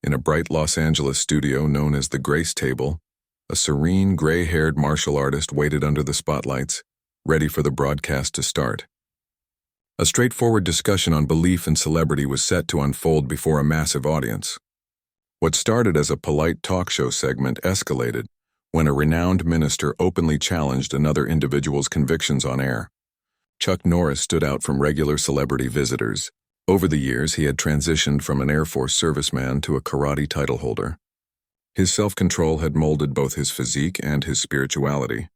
In a bright Los Angeles studio known as the Grace Table, a serene, gray-haired martial artist waited under the spotlights, ready for the broadcast to start. A straightforward discussion on belief and celebrity was set to unfold before a massive audience. What started as a polite talk show segment escalated when a renowned minister openly challenged another individual's convictions on air. Chuck Norris stood out from regular celebrity visitors. Over the years, he had transitioned from an Air Force serviceman to a karate title holder. His self-control had molded both his physique and his spirituality.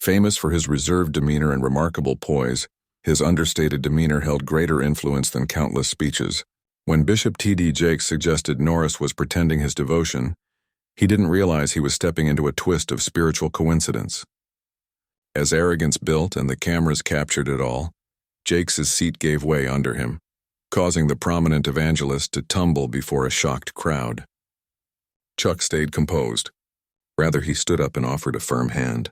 Famous for his reserved demeanor and remarkable poise, his understated demeanor held greater influence than countless speeches. When Bishop T.D. Jakes suggested Norris was pretending his devotion, he didn't realize he was stepping into a twist of spiritual coincidence. As arrogance built and the cameras captured it all, Jakes's seat gave way under him, causing the prominent evangelist to tumble before a shocked crowd. Chuck stayed composed. Rather, he stood up and offered a firm hand.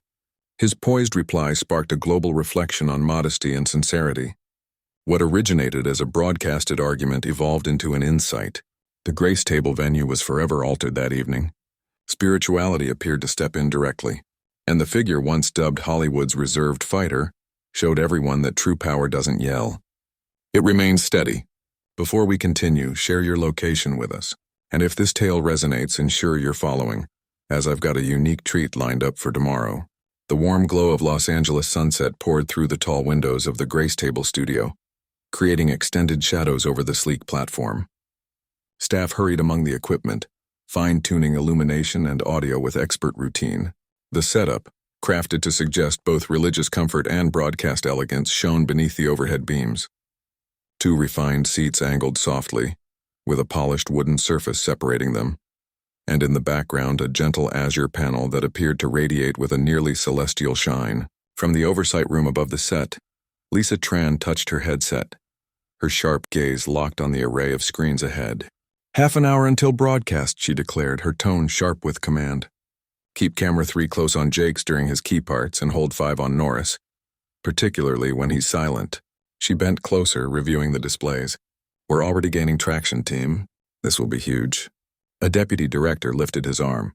His poised reply sparked a global reflection on modesty and sincerity. What originated as a broadcasted argument evolved into an insight. The Grace Table venue was forever altered that evening. Spirituality appeared to step in directly, and the figure once dubbed Hollywood's reserved fighter showed everyone that true power doesn't yell. It remains steady. Before we continue, share your location with us. And if this tale resonates, ensure you're following, as I've got a unique treat lined up for tomorrow. The warm glow of Los Angeles sunset poured through the tall windows of the Grace Table studio, creating extended shadows over the sleek platform. Staff hurried among the equipment, fine-tuning illumination and audio with expert routine. The setup, crafted to suggest both religious comfort and broadcast elegance, shone beneath the overhead beams. Two refined seats angled softly, with a polished wooden surface separating them, and in the background a gentle azure panel that appeared to radiate with a nearly celestial shine. From the oversight room above the set, Lisa Tran touched her headset, her sharp gaze locked on the array of screens ahead. "Half an hour until broadcast," she declared, her tone sharp with command. "Keep camera 3 close on Jakes during his key parts and hold 5 on Norris, particularly when he's silent." She bent closer, reviewing the displays. "We're already gaining traction, team. This will be huge." A deputy director lifted his arm.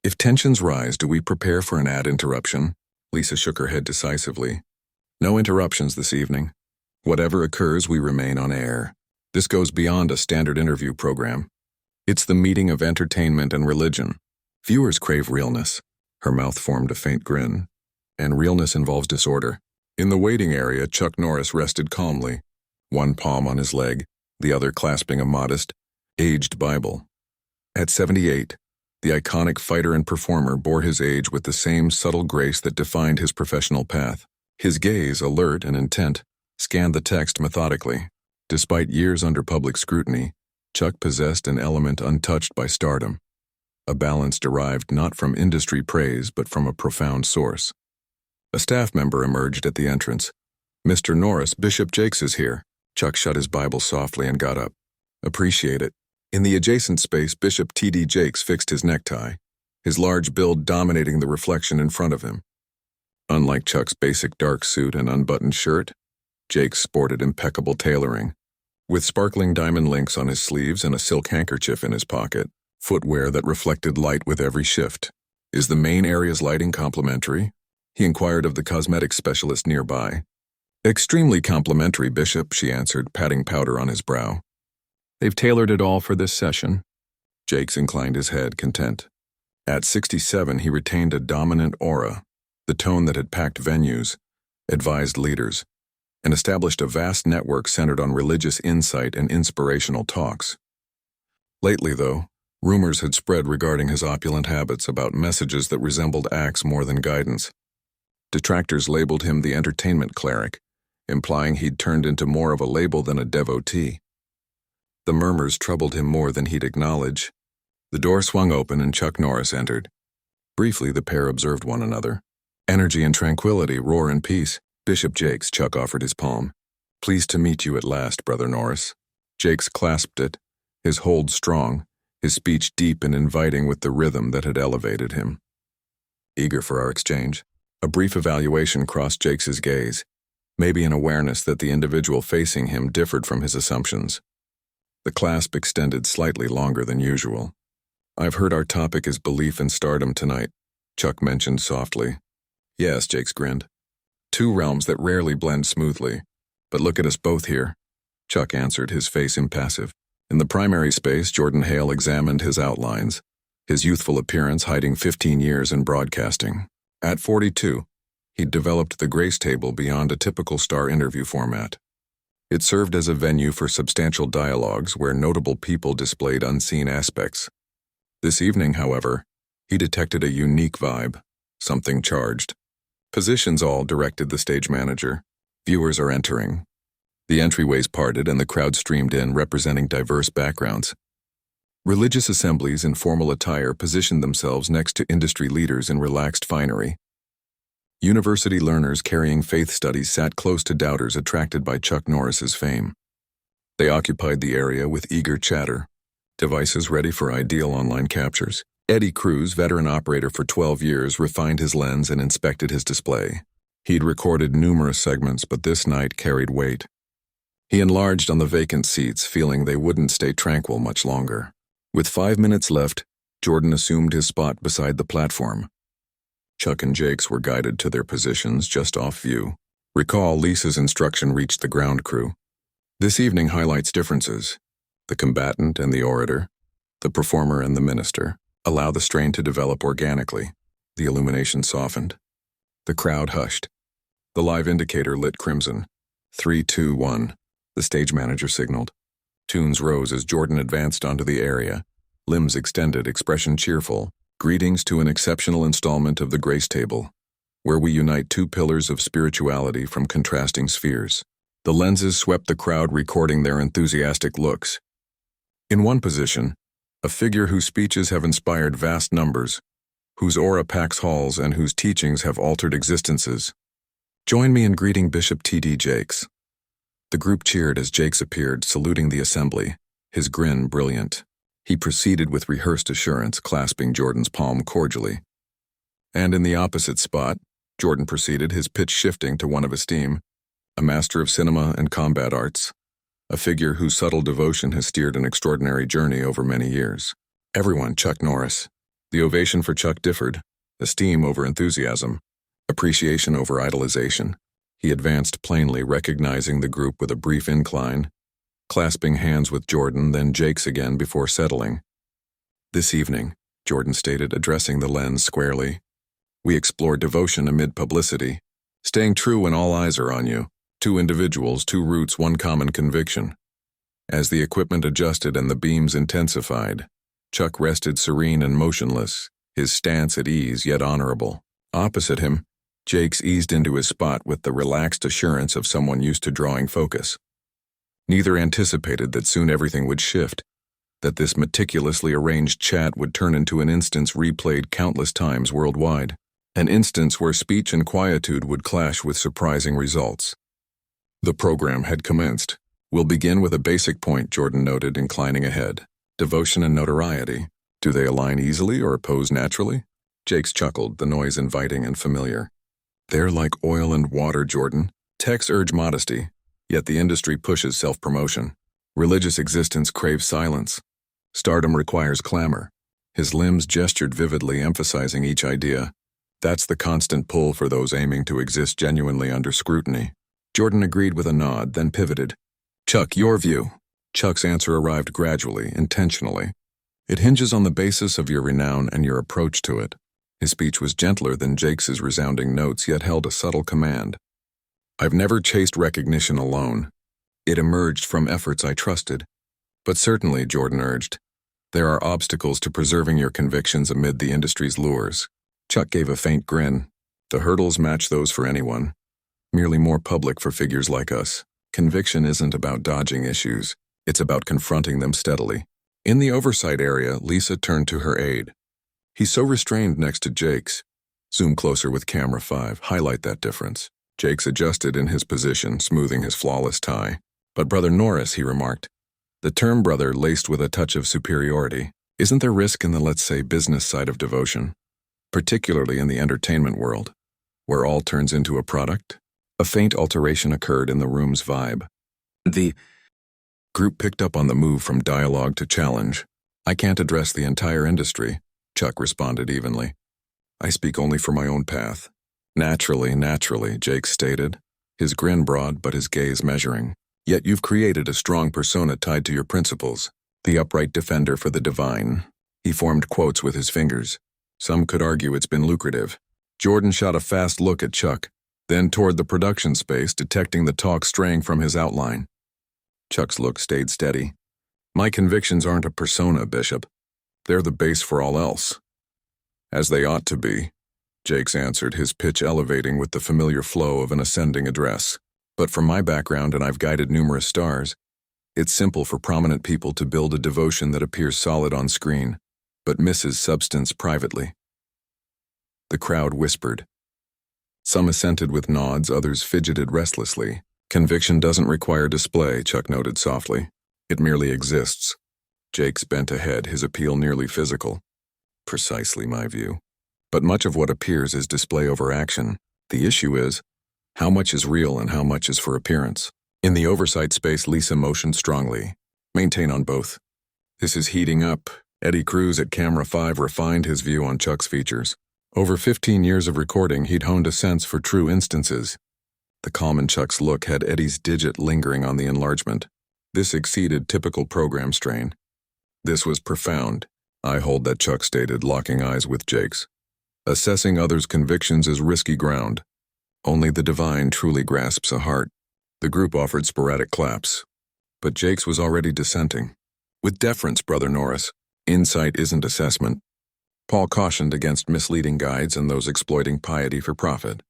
"If tensions rise, do we prepare for an ad interruption?" Lisa shook her head decisively. "No interruptions this evening. Whatever occurs, we remain on air. This goes beyond a standard interview program. It's the meeting of entertainment and religion. Viewers crave realness." Her mouth formed a faint grin. "And realness involves disorder." In the waiting area, Chuck Norris rested calmly, one palm on his leg, the other clasping a modest, aged Bible. At 78, the iconic fighter and performer bore his age with the same subtle grace that defined his professional path. His gaze, alert and intent, scanned the text methodically. Despite years under public scrutiny, Chuck possessed an element untouched by stardom, a balance derived not from industry praise but from a profound source. A staff member emerged at the entrance. "Mr. Norris, Bishop Jakes is here." Chuck shut his Bible softly and got up. "Appreciate it." In the adjacent space, Bishop T.D. Jakes fixed his necktie, his large build dominating the reflection in front of him. Unlike Chuck's basic dark suit and unbuttoned shirt, Jakes sported impeccable tailoring, with sparkling diamond links on his sleeves and a silk handkerchief in his pocket, footwear that reflected light with every shift. "Is the main area's lighting complimentary?" he inquired of the cosmetic specialist nearby. "Extremely complimentary, Bishop," she answered, patting powder on his brow. "They've tailored it all for this session." Jakes inclined his head, content. At 67, he retained a dominant aura, the tone that had packed venues, advised leaders, and established a vast network centered on religious insight and inspirational talks. Lately, though, rumors had spread regarding his opulent habits about messages that resembled acts more than guidance. Detractors labeled him the entertainment cleric, implying he'd turned into more of a label than a devotee. The murmurs troubled him more than he'd acknowledge. The door swung open and Chuck Norris entered. Briefly, the pair observed one another. "Energy and tranquility, roar and peace." "Bishop Jakes," Chuck offered his palm. "Pleased to meet you at last, Brother Norris." Jakes clasped it, his hold strong, his speech deep and inviting with the rhythm that had elevated him. "Eager for our exchange?" A brief evaluation crossed Jakes's gaze, maybe an awareness that the individual facing him differed from his assumptions. The clasp extended slightly longer than usual. "I've heard our topic is belief in stardom tonight," Chuck mentioned softly. "Yes," Jakes grinned. "Two realms that rarely blend smoothly. But look at us both here," Chuck answered, his face impassive. In the primary space, Jordan Hale examined his outlines, his youthful appearance hiding 15 years in broadcasting. At 42, he'd developed the Grace Table beyond a typical star interview format. It served as a venue for substantial dialogues where notable people displayed unseen aspects. This evening, however, he detected a unique vibe, something charged. "Positions all," directed the stage manager. "Viewers are entering." The entryways parted and the crowd streamed in, representing diverse backgrounds. Religious assemblies in formal attire positioned themselves next to industry leaders in relaxed finery. University learners carrying faith studies sat close to doubters attracted by Chuck Norris's fame. They occupied the area with eager chatter, devices ready for ideal online captures. Eddie Cruz, veteran operator for 12 years, refined his lens and inspected his display. He'd recorded numerous segments, but this night carried weight. He enlarged on the vacant seats, feeling they wouldn't stay tranquil much longer. With 5 minutes left, Jordan assumed his spot beside the platform. Chuck and Jakes were guided to their positions just off view. Recall, Lisa's instruction reached the ground crew. "This evening highlights differences. The combatant and the orator, the performer and the minister. Allow the strain to develop organically." The illumination softened. The crowd hushed. The live indicator lit crimson. 3, 2, 1. The stage manager signaled. Tunes rose as Jordan advanced onto the area, limbs extended, expression cheerful. "Greetings to an exceptional installment of the Grace Table, where we unite two pillars of spirituality from contrasting spheres." The lenses swept the crowd, recording their enthusiastic looks. In one position, a figure whose speeches have inspired vast numbers, whose aura packs halls and whose teachings have altered existences. "Join me in greeting Bishop T.D. Jakes." The group cheered as Jakes appeared, saluting the assembly, his grin brilliant. He proceeded with rehearsed assurance, clasping Jordan's palm cordially. And in the opposite spot, Jordan proceeded, his pitch shifting to one of esteem, a master of cinema and combat arts, a figure whose subtle devotion has steered an extraordinary journey over many years. Everyone, Chuck Norris. The ovation for Chuck differed, esteem over enthusiasm, appreciation over idolization. He advanced plainly, recognizing the group with a brief incline, clasping hands with Jordan, then Jakes again before settling. "This evening," Jordan stated, addressing the lens squarely, "we explore devotion amid publicity, staying true when all eyes are on you. Two individuals, two roots, one common conviction." As the equipment adjusted and the beams intensified, Chuck rested serene and motionless, his stance at ease yet honorable. Opposite him, Jakes eased into his spot with the relaxed assurance of someone used to drawing focus. Neither anticipated that soon everything would shift, that this meticulously arranged chat would turn into an instance replayed countless times worldwide, an instance where speech and quietude would clash with surprising results. The program had commenced. "We'll begin with a basic point," Jordan noted, inclining ahead. "Devotion and notoriety. Do they align easily or oppose naturally?" Jakes chuckled, the noise inviting and familiar. "They're like oil and water, Jordan. Texts urge modesty, yet the industry pushes self-promotion. Religious existence craves silence. Stardom requires clamor." His limbs gestured vividly, emphasizing each idea. "That's the constant pull for those aiming to exist genuinely under scrutiny." Jordan agreed with a nod, then pivoted. "Chuck, your view." Chuck's answer arrived gradually, intentionally. "It hinges on the basis of your renown and your approach to it." His speech was gentler than Jakes's resounding notes, yet held a subtle command. "I've never chased recognition alone. It emerged from efforts I trusted. But certainly," Jordan urged, "there are obstacles to preserving your convictions amid the industry's lures." Chuck gave a faint grin. "The hurdles match those for anyone, merely more public for figures like us. Conviction isn't about dodging issues. It's about confronting them steadily." In the oversight area, Lisa turned to her aide. "He's so restrained next to Jakes. Zoom closer with camera 5. Highlight that difference." Jakes adjusted in his position, smoothing his flawless tie. "But Brother Norris," he remarked, the term brother laced with a touch of superiority. "Isn't there risk in the, let's say, business side of devotion? Particularly in the entertainment world, where all turns into a product?" A faint alteration occurred in the room's vibe. Group picked up on the move from dialogue to challenge. I can't address the entire industry, Chuck responded evenly. I speak only for my own path. Naturally, Jake stated, his grin broad but his gaze measuring. Yet you've created a strong persona tied to your principles, the upright defender for the divine. He formed quotes with his fingers. Some could argue it's been lucrative. Jordan shot a fast look at Chuck, then toward the production space, detecting the talk straying from his outline. Chuck's look stayed steady. My convictions aren't a persona, Bishop. They're the base for all else. As they ought to be, Jakes answered, his pitch elevating with the familiar flow of an ascending address. But from my background, and I've guided numerous stars, it's simple for prominent people to build a devotion that appears solid on screen, but misses substance privately. The crowd whispered. Some assented with nods, others fidgeted restlessly. Conviction doesn't require display, Chuck noted softly. It merely exists. Jakes bent ahead, his appeal nearly physical. Precisely my view. But much of what appears is display over action. The issue is, how much is real and how much is for appearance? In the oversight space, Lisa motioned strongly. Maintain on both. This is heating up. Eddie Cruz at Camera 5 refined his view on Chuck's features. Over 15 years of recording, he'd honed a sense for true instances. The calm in Chuck's look had Eddie's digit lingering on the enlargement. This exceeded typical program strain. This was profound. I hold that, Chuck stated, locking eyes with Jakes. Assessing others' convictions is risky ground. Only the divine truly grasps a heart. The group offered sporadic claps. But Jakes was already dissenting. With deference, Brother Norris, insight isn't assessment. Paul cautioned against misleading guides and those exploiting piety for profit.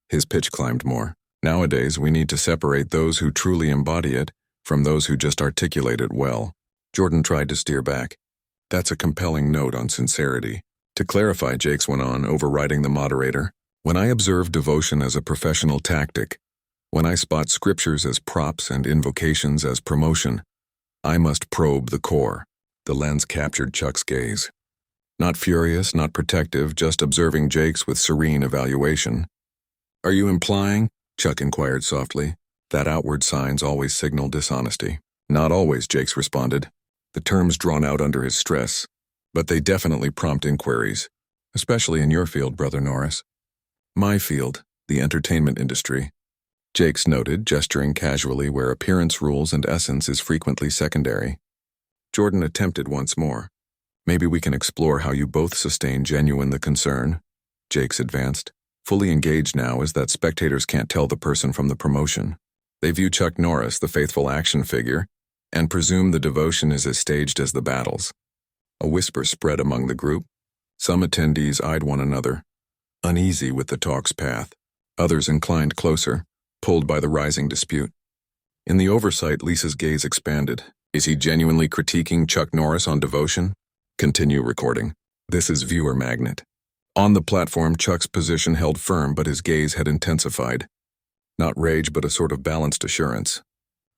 His pitch climbed more. Nowadays, we need to separate those who truly embody it from those who just articulate it well. Jordan tried to steer back. That's a compelling note on sincerity. To clarify, Jakes went on, overriding the moderator, when I observe devotion as a professional tactic, when I spot scriptures as props and invocations as promotion, I must probe the core. The lens captured Chuck's gaze. Not furious, not protective, just observing Jakes with serene evaluation. Are you implying, Chuck inquired softly, that outward signs always signal dishonesty? Not always, Jakes responded, the terms drawn out under his stress, but they definitely prompt inquiries, especially in your field, Brother Norris. My field, the entertainment industry. Jakes noted, gesturing casually where appearance rules and essence is frequently secondary. Jordan attempted once more. Maybe we can explore how you both sustain genuine the concern. Jakes advanced. Fully engaged now is that spectators can't tell the person from the promotion. They view Chuck Norris, the faithful action figure, and presume the devotion is as staged as the battles. A whisper spread among the group. Some attendees eyed one another, uneasy with the talk's path. Others inclined closer, pulled by the rising dispute. In the oversight, Lisa's gaze expanded. Is he genuinely critiquing Chuck Norris on devotion? Continue recording. This is viewer magnet. On the platform, Chuck's position held firm, but his gaze had intensified. Not rage, but a sort of balanced assurance.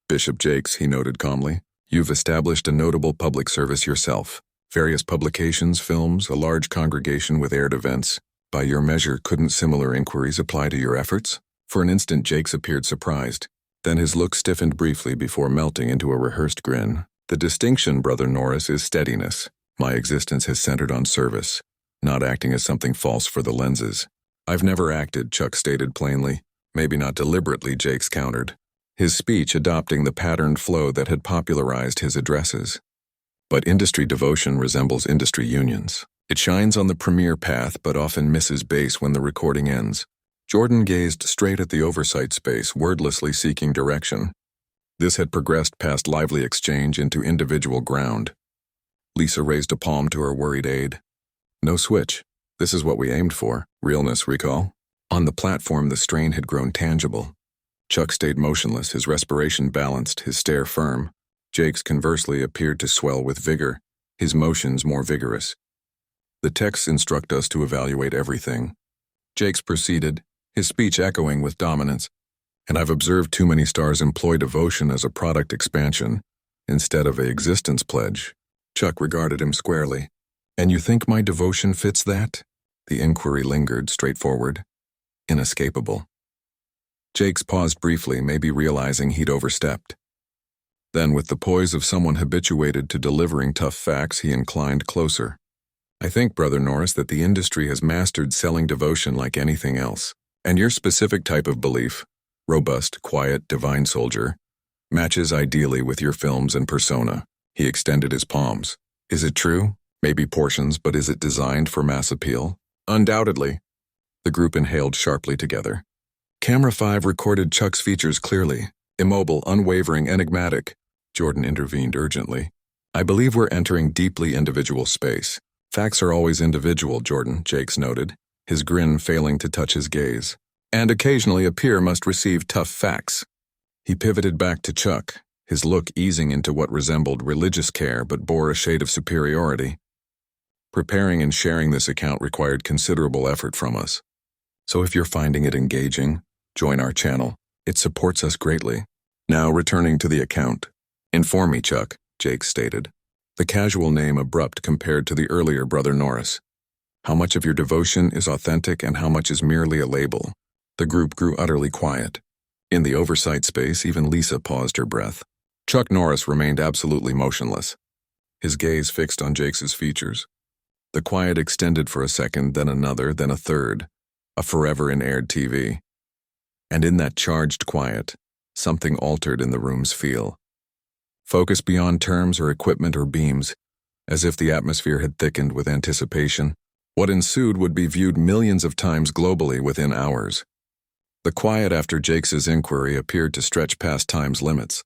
Bishop Jakes, he noted calmly, you've established a notable public service yourself. Various publications, films, a large congregation with aired events. By your measure, couldn't similar inquiries apply to your efforts? For an instant, Jakes appeared surprised. Then his look stiffened briefly before melting into a rehearsed grin. The distinction, Brother Norris, is steadiness. My existence has centered on service, not acting as something false for the lenses. I've never acted, Chuck stated plainly. Maybe not deliberately, Jakes countered, his speech adopting the patterned flow that had popularized his addresses. But industry devotion resembles industry unions. It shines on the premier path but often misses base when the recording ends. Jordan gazed straight at the oversight space, wordlessly seeking direction. This had progressed past lively exchange into individual ground. Lisa raised a palm to her worried aide. No switch. This is what we aimed for. Realness, recall? On the platform, the strain had grown tangible. Chuck stayed motionless, his respiration balanced, his stare firm. Jakes, conversely, appeared to swell with vigor, his motions more vigorous. The texts instruct us to evaluate everything. Jakes proceeded, his speech echoing with dominance. And I've observed too many stars employ devotion as a product expansion, instead of an existence pledge. Chuck regarded him squarely. And you think my devotion fits that? The inquiry lingered, straightforward, inescapable. Jakes paused briefly, maybe realizing he'd overstepped. Then, with the poise of someone habituated to delivering tough facts, he inclined closer. I think, Brother Norris, that the industry has mastered selling devotion like anything else. And your specific type of belief, robust, quiet, divine soldier, matches ideally with your films and persona. He extended his palms. Is it true? Maybe portions, but is it designed for mass appeal? Undoubtedly. The group inhaled sharply together. Camera 5 recorded Chuck's features clearly, immobile, unwavering, enigmatic. Jordan intervened urgently. I believe we're entering deeply individual space. Facts are always individual, Jordan, Jakes noted, his grin failing to touch his gaze. And occasionally a peer must receive tough facts. He pivoted back to Chuck, his look easing into what resembled religious care but bore a shade of superiority. Preparing and sharing this account required considerable effort from us. So if you're finding it engaging, join our channel. It supports us greatly. Now returning to the account. Inform me, Chuck, Jakes stated. The casual name abrupt compared to the earlier Brother Norris. How much of your devotion is authentic and how much is merely a label? The group grew utterly quiet. In the oversight space, even Lisa paused her breath. Chuck Norris remained absolutely motionless, his gaze fixed on Jakes's features. The quiet extended for a second, then another, then a third, a forever in-aired TV. And in that charged quiet, something altered in the room's feel. Focus beyond terms or equipment or beams, as if the atmosphere had thickened with anticipation. What ensued would be viewed millions of times globally within hours. The quiet after Jakes's inquiry appeared to stretch past time's limits,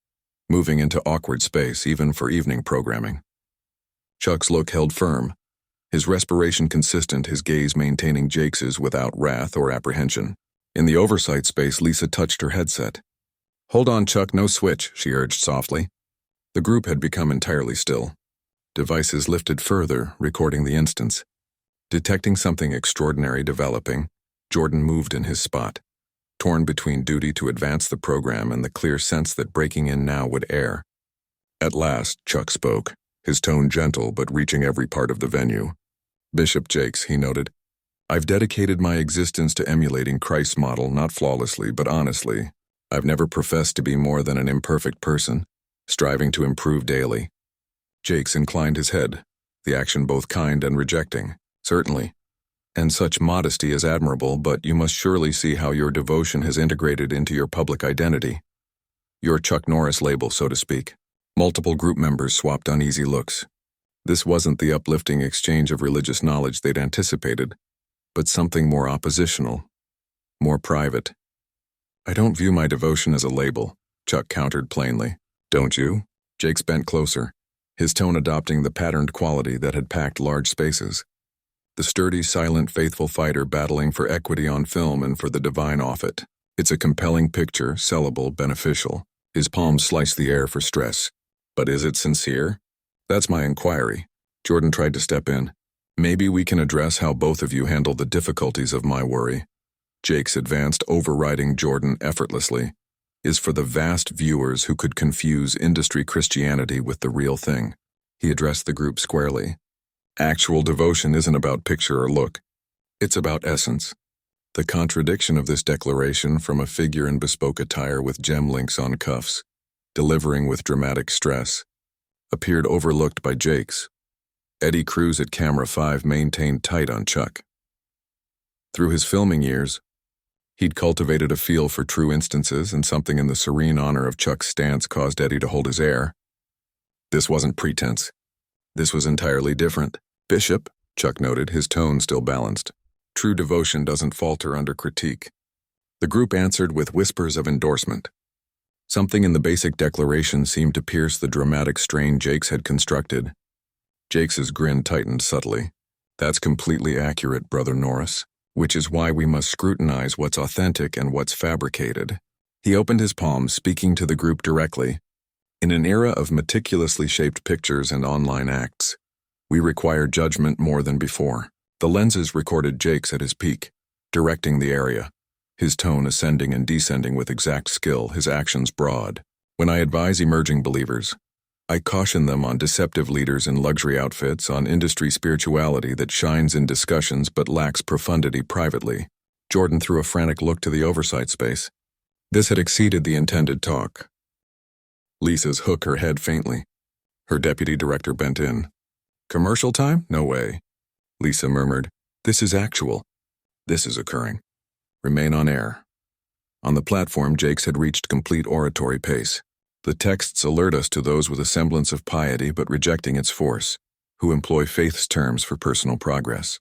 moving into awkward space even for evening programming. Chuck's look held firm, his respiration consistent, his gaze maintaining Jakes's without wrath or apprehension. In the oversight space, Lisa touched her headset. Hold on, Chuck, no switch, she urged softly. The group had become entirely still. Devices lifted further, recording the instance. Detecting something extraordinary developing, Jordan moved in his spot, torn between duty to advance the program and the clear sense that breaking in now would air. At last, Chuck spoke, his tone gentle but reaching every part of the venue. Bishop Jakes, he noted, I've dedicated my existence to emulating Christ's model not flawlessly but honestly. I've never professed to be more than an imperfect person, striving to improve daily. Jakes inclined his head, the action both kind and rejecting. Certainly. And such modesty is admirable, but you must surely see how your devotion has integrated into your public identity. Your Chuck Norris label, so to speak. Multiple group members swapped uneasy looks. This wasn't the uplifting exchange of religious knowledge they'd anticipated, but something more oppositional, more private. I don't view my devotion as a label, Chuck countered plainly. Don't you? Jakes bent closer, his tone adopting the patterned quality that had packed large spaces. The sturdy, silent, faithful fighter battling for equity on film and for the divine off it. It's a compelling picture, sellable, beneficial. His palms sliced the air for stress. But is it sincere? That's my inquiry. Jordan tried to step in. Maybe we can address how both of you handle the difficulties of my worry. Jakes advanced, overriding Jordan effortlessly. Is for the vast viewers who could confuse industry Christianity with the real thing. He addressed the group squarely. Actual devotion isn't about picture or look. It's about essence. The contradiction of this declaration from a figure in bespoke attire with gem links on cuffs, delivering with dramatic stress, appeared overlooked by Jakes. Eddie Cruz at Camera 5 maintained tight on Chuck. Through his filming years, he'd cultivated a feel for true instances, and something in the serene honor of Chuck's stance caused Eddie to hold his air. This wasn't pretense. This was entirely different. Bishop, Chuck noted, his tone still balanced. True devotion doesn't falter under critique. The group answered with whispers of endorsement. Something in the basic declaration seemed to pierce the dramatic strain Jakes had constructed. Jakes's grin tightened subtly. That's completely accurate, Brother Norris, which is why we must scrutinize what's authentic and what's fabricated. He opened his palms, speaking to the group directly. In an era of meticulously shaped pictures and online acts, we require judgment more than before. The lenses recorded Jakes at his peak, directing the area, his tone ascending and descending with exact skill, his actions broad. When I advise emerging believers, I caution them on deceptive leaders in luxury outfits, on industry spirituality that shines in discussions but lacks profundity privately. Jordan threw a frantic look to the oversight space. This had exceeded the intended talk. Lisa's hook her head faintly. Her deputy director bent in. Commercial time? No way. Lisa murmured. This is actual. This is occurring. Remain on air. On the platform, Jakes had reached complete oratory pace. The texts alert us to those with a semblance of piety but rejecting its force, who employ faith's terms for personal progress.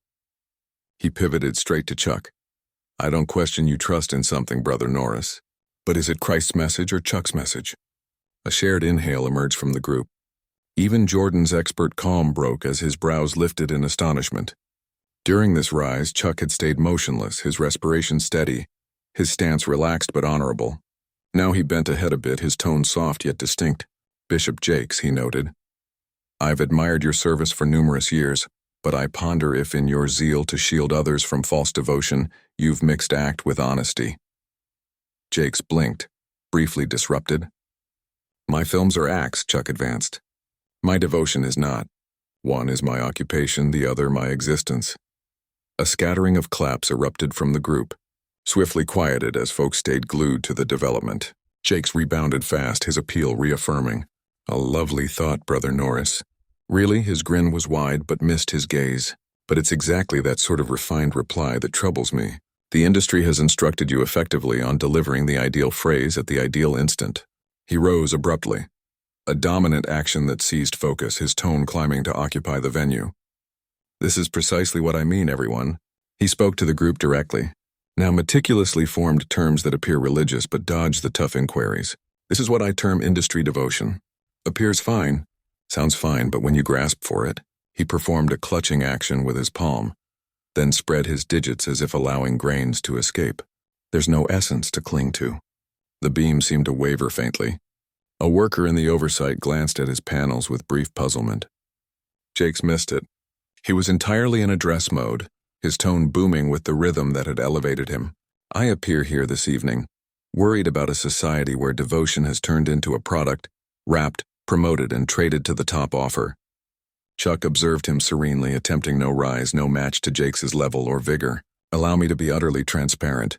He pivoted straight to Chuck. I don't question you trust in something, Brother Norris. But is it Christ's message or Chuck's message? A shared inhale emerged from the group. Even Jordan's expert calm broke as his brows lifted in astonishment. During this rise, Chuck had stayed motionless, his respiration steady, his stance relaxed but honorable. Now he bent ahead a bit, his tone soft yet distinct. Bishop Jakes, he noted. I've admired your service for numerous years, but I ponder if in your zeal to shield others from false devotion, you've mixed act with honesty. Jakes blinked, briefly disrupted. My films are acts, Chuck advanced. My devotion is not. One is my occupation, the other my existence. A scattering of claps erupted from the group, swiftly quieted as folks stayed glued to the development. Jakes rebounded fast, his appeal reaffirming. A lovely thought, Brother Norris. Really, his grin was wide but missed his gaze. But it's exactly that sort of refined reply that troubles me. The industry has instructed you effectively on delivering the ideal phrase at the ideal instant. He rose abruptly. A dominant action that seized focus, his tone climbing to occupy the venue. This is precisely what I mean, everyone. He spoke to the group directly. Now meticulously formed terms that appear religious but dodge the tough inquiries. This is what I term industry devotion. Appears fine, sounds fine, but when you grasp for it, he performed a clutching action with his palm, then spread his digits as if allowing grains to escape. There's no essence to cling to. The beam seemed to waver faintly. A worker in the oversight glanced at his panels with brief puzzlement. Jakes missed it. He was entirely in address mode, his tone booming with the rhythm that had elevated him. I appear here this evening, worried about a society where devotion has turned into a product, wrapped, promoted, and traded to the top offer. Chuck observed him serenely, attempting no rise, no match to Jakes's level or vigor. Allow me to be utterly transparent.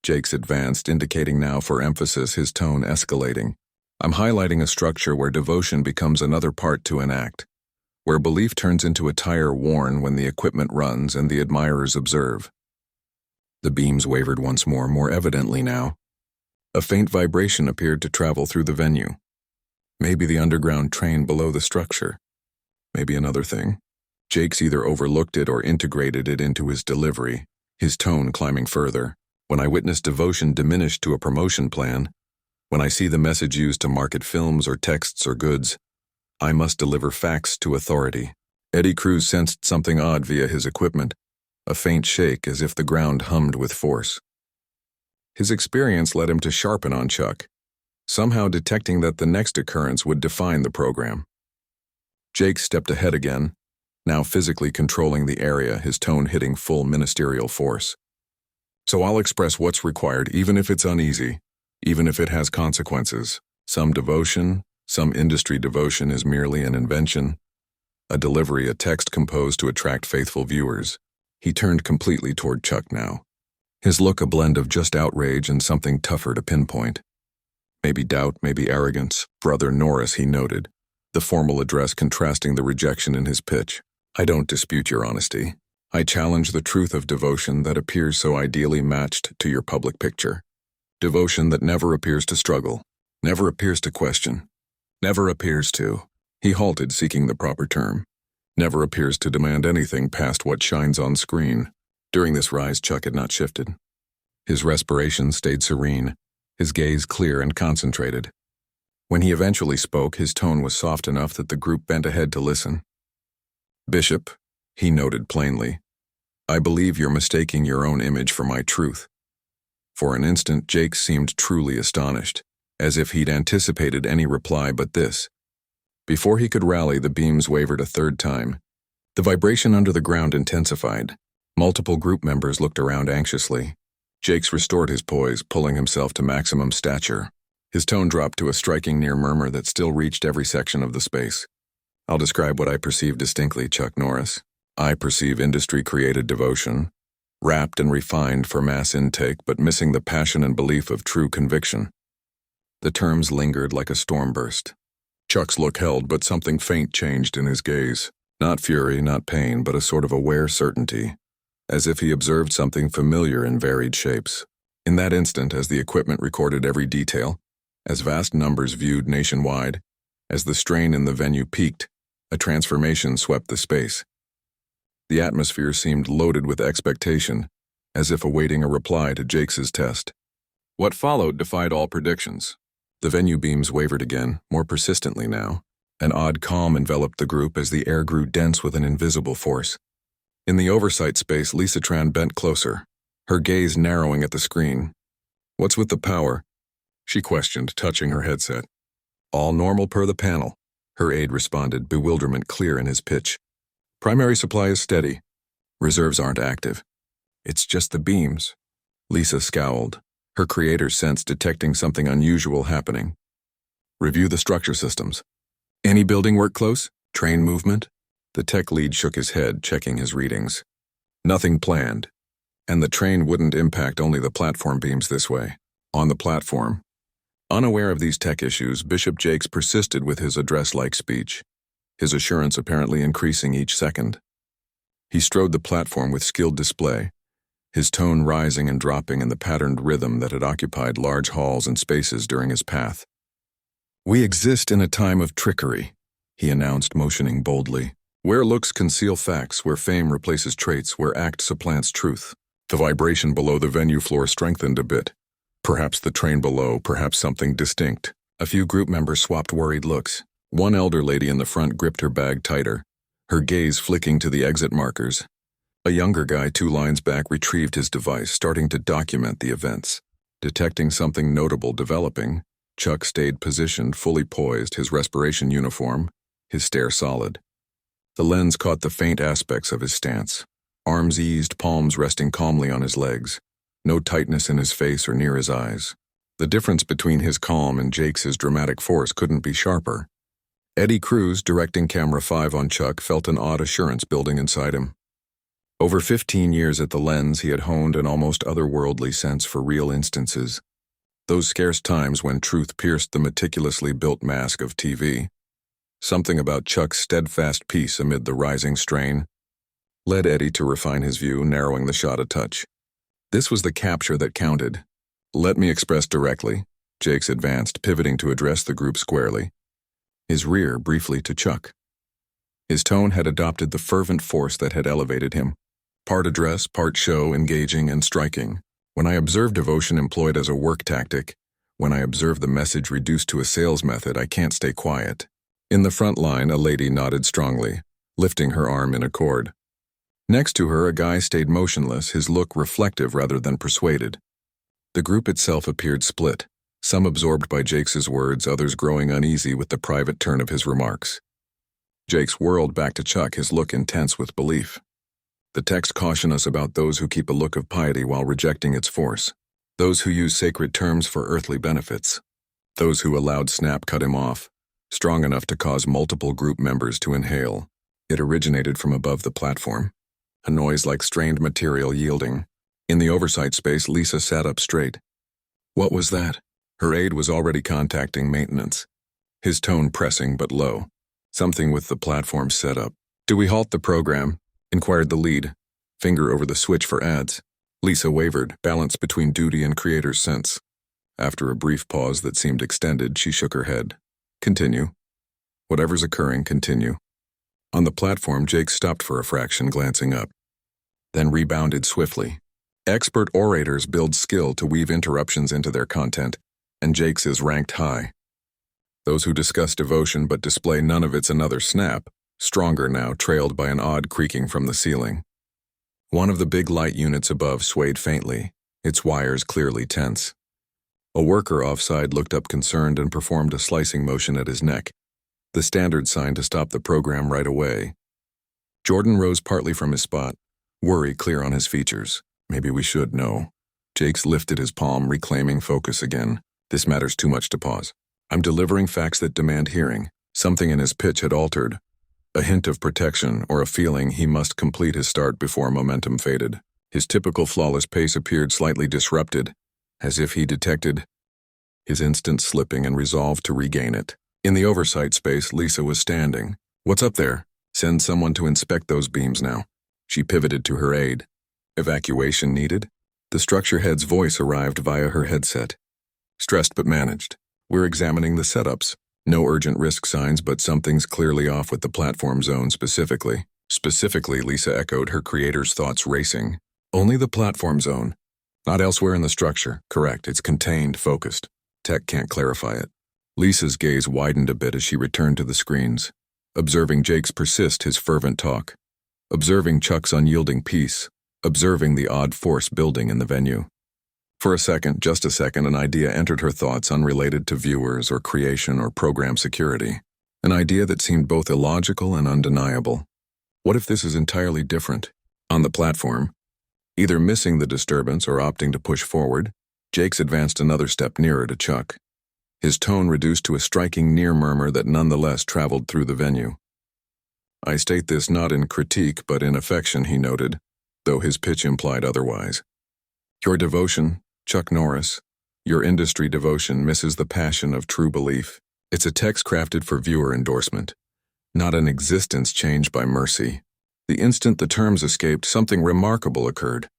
Jakes advanced, indicating now for emphasis, his tone escalating. I'm highlighting a structure where devotion becomes another part to an act, where belief turns into a tire worn when the equipment runs and the admirers observe. The beams wavered once more evidently now. A faint vibration appeared to travel through the venue. Maybe the underground train below the structure. Maybe another thing. Jakes either overlooked it or integrated it into his delivery, his tone climbing further. When I witness devotion diminished to a promotion plan, when I see the message used to market films or texts or goods, I must deliver facts to authority. Eddie Cruz sensed something odd via his equipment, a faint shake as if the ground hummed with force. His experience led him to sharpen on Chuck, somehow detecting that the next occurrence would define the program. Jake stepped ahead again, now physically controlling the area, his tone hitting full ministerial force. So I'll express what's required, even if it's uneasy, even if it has consequences. Some devotion, some industry devotion is merely an invention, a delivery, a text composed to attract faithful viewers. He turned completely toward Chuck now, his look a blend of just outrage and something tougher to pinpoint. Maybe doubt, maybe arrogance. Brother Norris, he noted, the formal address contrasting the rejection in his pitch. I don't dispute your honesty. I challenge the truth of devotion that appears so ideally matched to your public picture. Devotion that never appears to struggle, never appears to question, never appears to. He halted, seeking the proper term. Never appears to demand anything past what shines on screen. During this rise, Chuck had not shifted. His respiration stayed serene, his gaze clear and concentrated. When he eventually spoke, his tone was soft enough that the group bent ahead to listen. Bishop, he noted plainly, I believe you're mistaking your own image for my truth. For an instant, Jake seemed truly astonished, as if he'd anticipated any reply but this. Before he could rally, the beams wavered a third time. The vibration under the ground intensified. Multiple group members looked around anxiously. Jakes restored his poise, pulling himself to maximum stature. His tone dropped to a striking near murmur that still reached every section of the space. I'll describe what I perceive distinctly, Chuck Norris. I perceive industry-created devotion, wrapped and refined for mass intake but missing the passion and belief of true conviction. The terms lingered like a storm burst. Chuck's look held, but something faint changed in his gaze. Not fury, not pain, but a sort of aware certainty, as if he observed something familiar in varied shapes. In that instant, as the equipment recorded every detail, as vast numbers viewed nationwide, as the strain in the venue peaked, a transformation swept the space. The atmosphere seemed loaded with expectation, as if awaiting a reply to Jakes' test. What followed defied all predictions. The venue beams wavered again, more persistently now. An odd calm enveloped the group as the air grew dense with an invisible force. In the oversight space, Lisa Tran bent closer, her gaze narrowing at the screen. "What's with the power?" she questioned, touching her headset. "All normal per the panel," her aide responded, bewilderment clear in his pitch. "Primary supply is steady. Reserves aren't active. It's just the beams." Lisa scowled, her creator's sense detecting something unusual happening. "Review the structure systems. Any building work close? Train movement?" The tech lead shook his head, checking his readings. "Nothing planned. And the train wouldn't impact only the platform beams this way." On the platform, unaware of these tech issues, Bishop Jakes persisted with his address-like speech, his assurance apparently increasing each second. He strode the platform with skilled display, his tone rising and dropping in the patterned rhythm that had occupied large halls and spaces during his path. "We exist in a time of trickery," he announced, motioning boldly. "Where looks conceal facts, where fame replaces traits, where act supplants truth." The vibration below the venue floor strengthened a bit. Perhaps the train below, perhaps something distinct. A few group members swapped worried looks. One elder lady in the front gripped her bag tighter, her gaze flicking to the exit markers. A younger guy 2 lines back retrieved his device, starting to document the events. Detecting something notable developing, Chuck stayed positioned, fully poised, his respiration uniform, his stare solid. The lens caught the faint aspects of his stance. Arms eased, palms resting calmly on his legs. No tightness in his face or near his eyes. The difference between his calm and Jakes' dramatic force couldn't be sharper. Eddie Cruz, directing camera 5 on Chuck, felt an odd assurance building inside him. Over 15 years at the lens, he had honed an almost otherworldly sense for real instances. Those scarce times when truth pierced the meticulously built mask of TV. Something about Chuck's steadfast peace amid the rising strain led Eddie to refine his view, narrowing the shot a touch. This was the capture that counted. "Let me express directly," Jakes advanced, pivoting to address the group squarely, his rear briefly to Chuck. His tone had adopted the fervent force that had elevated him. Part address, part show, engaging and striking. When I observe devotion employed as a work tactic, when I observe the message reduced to a sales method, I can't stay quiet. In the front line, a lady nodded strongly, lifting her arm in accord. Next to her, a guy stayed motionless, his look reflective rather than persuaded. The group itself appeared split, some absorbed by Jakes' words, others growing uneasy with the private turn of his remarks. Jakes whirled back to Chuck, his look intense with belief. "The text caution us about those who keep a look of piety while rejecting its force, those who use sacred terms for earthly benefits, those who allowed snap cut him off, strong enough to cause multiple group members to inhale." It originated from above the platform, a noise like strained material yielding. In the oversight space, Lisa sat up straight. "What was that?" Her aide was already contacting maintenance, his tone pressing but low. "Something with the platform set up." "Do we halt the program?" inquired the lead, finger over the switch for ads. Lisa wavered, balanced between duty and creator's sense. After a brief pause that seemed extended, she shook her head. "Continue. Whatever's occurring, continue." On the platform, Jake stopped for a fraction, glancing up, then rebounded swiftly. Expert orators build skill to weave interruptions into their content, and Jake's is ranked high. Those who discuss devotion but display none of its another snap, stronger now, trailed by an odd creaking from the ceiling. One of the big light units above swayed faintly, its wires clearly tense. A worker offside looked up concerned and performed a slicing motion at his neck, the standard sign to stop the program right away. Jordan rose partly from his spot, worry clear on his features. "Maybe we should know." Jakes lifted his palm, reclaiming focus again. "This matters too much to pause. I'm delivering facts that demand hearing." Something in his pitch had altered. A hint of protection, or a feeling he must complete his start before momentum faded. His typical flawless pace appeared slightly disrupted, as if he detected his instant slipping and resolve to regain it. In the oversight space, Lisa was standing. "What's up there? Send someone to inspect those beams now." She pivoted to her aide. "Evacuation needed?" The structure head's voice arrived via her headset. "Stressed but managed. We're examining the setups. No urgent risk signs, but something's clearly off with the platform zone specifically." Specifically, Lisa echoed, her creator's thoughts racing. "Only the platform zone. Not elsewhere in the structure. Correct, it's contained, focused. Tech can't clarify it." Lisa's gaze widened a bit as she returned to the screens, observing Jake's persist, his fervent talk, observing Chuck's unyielding peace, observing the odd force building in the venue. For a second, just a second, an idea entered her thoughts unrelated to viewers or creation or program security. An idea that seemed both illogical and undeniable. What if this is entirely different? On the platform, either missing the disturbance or opting to push forward, Jakes advanced another step nearer to Chuck. His tone reduced to a striking near murmur that nonetheless traveled through the venue. "I state this not in critique but in affection," he noted, though his pitch implied otherwise. "Your devotion, Chuck Norris, your industry devotion misses the passion of true belief. It's a text crafted for viewer endorsement, not an existence changed by mercy." The instant the terms escaped, something remarkable occurred.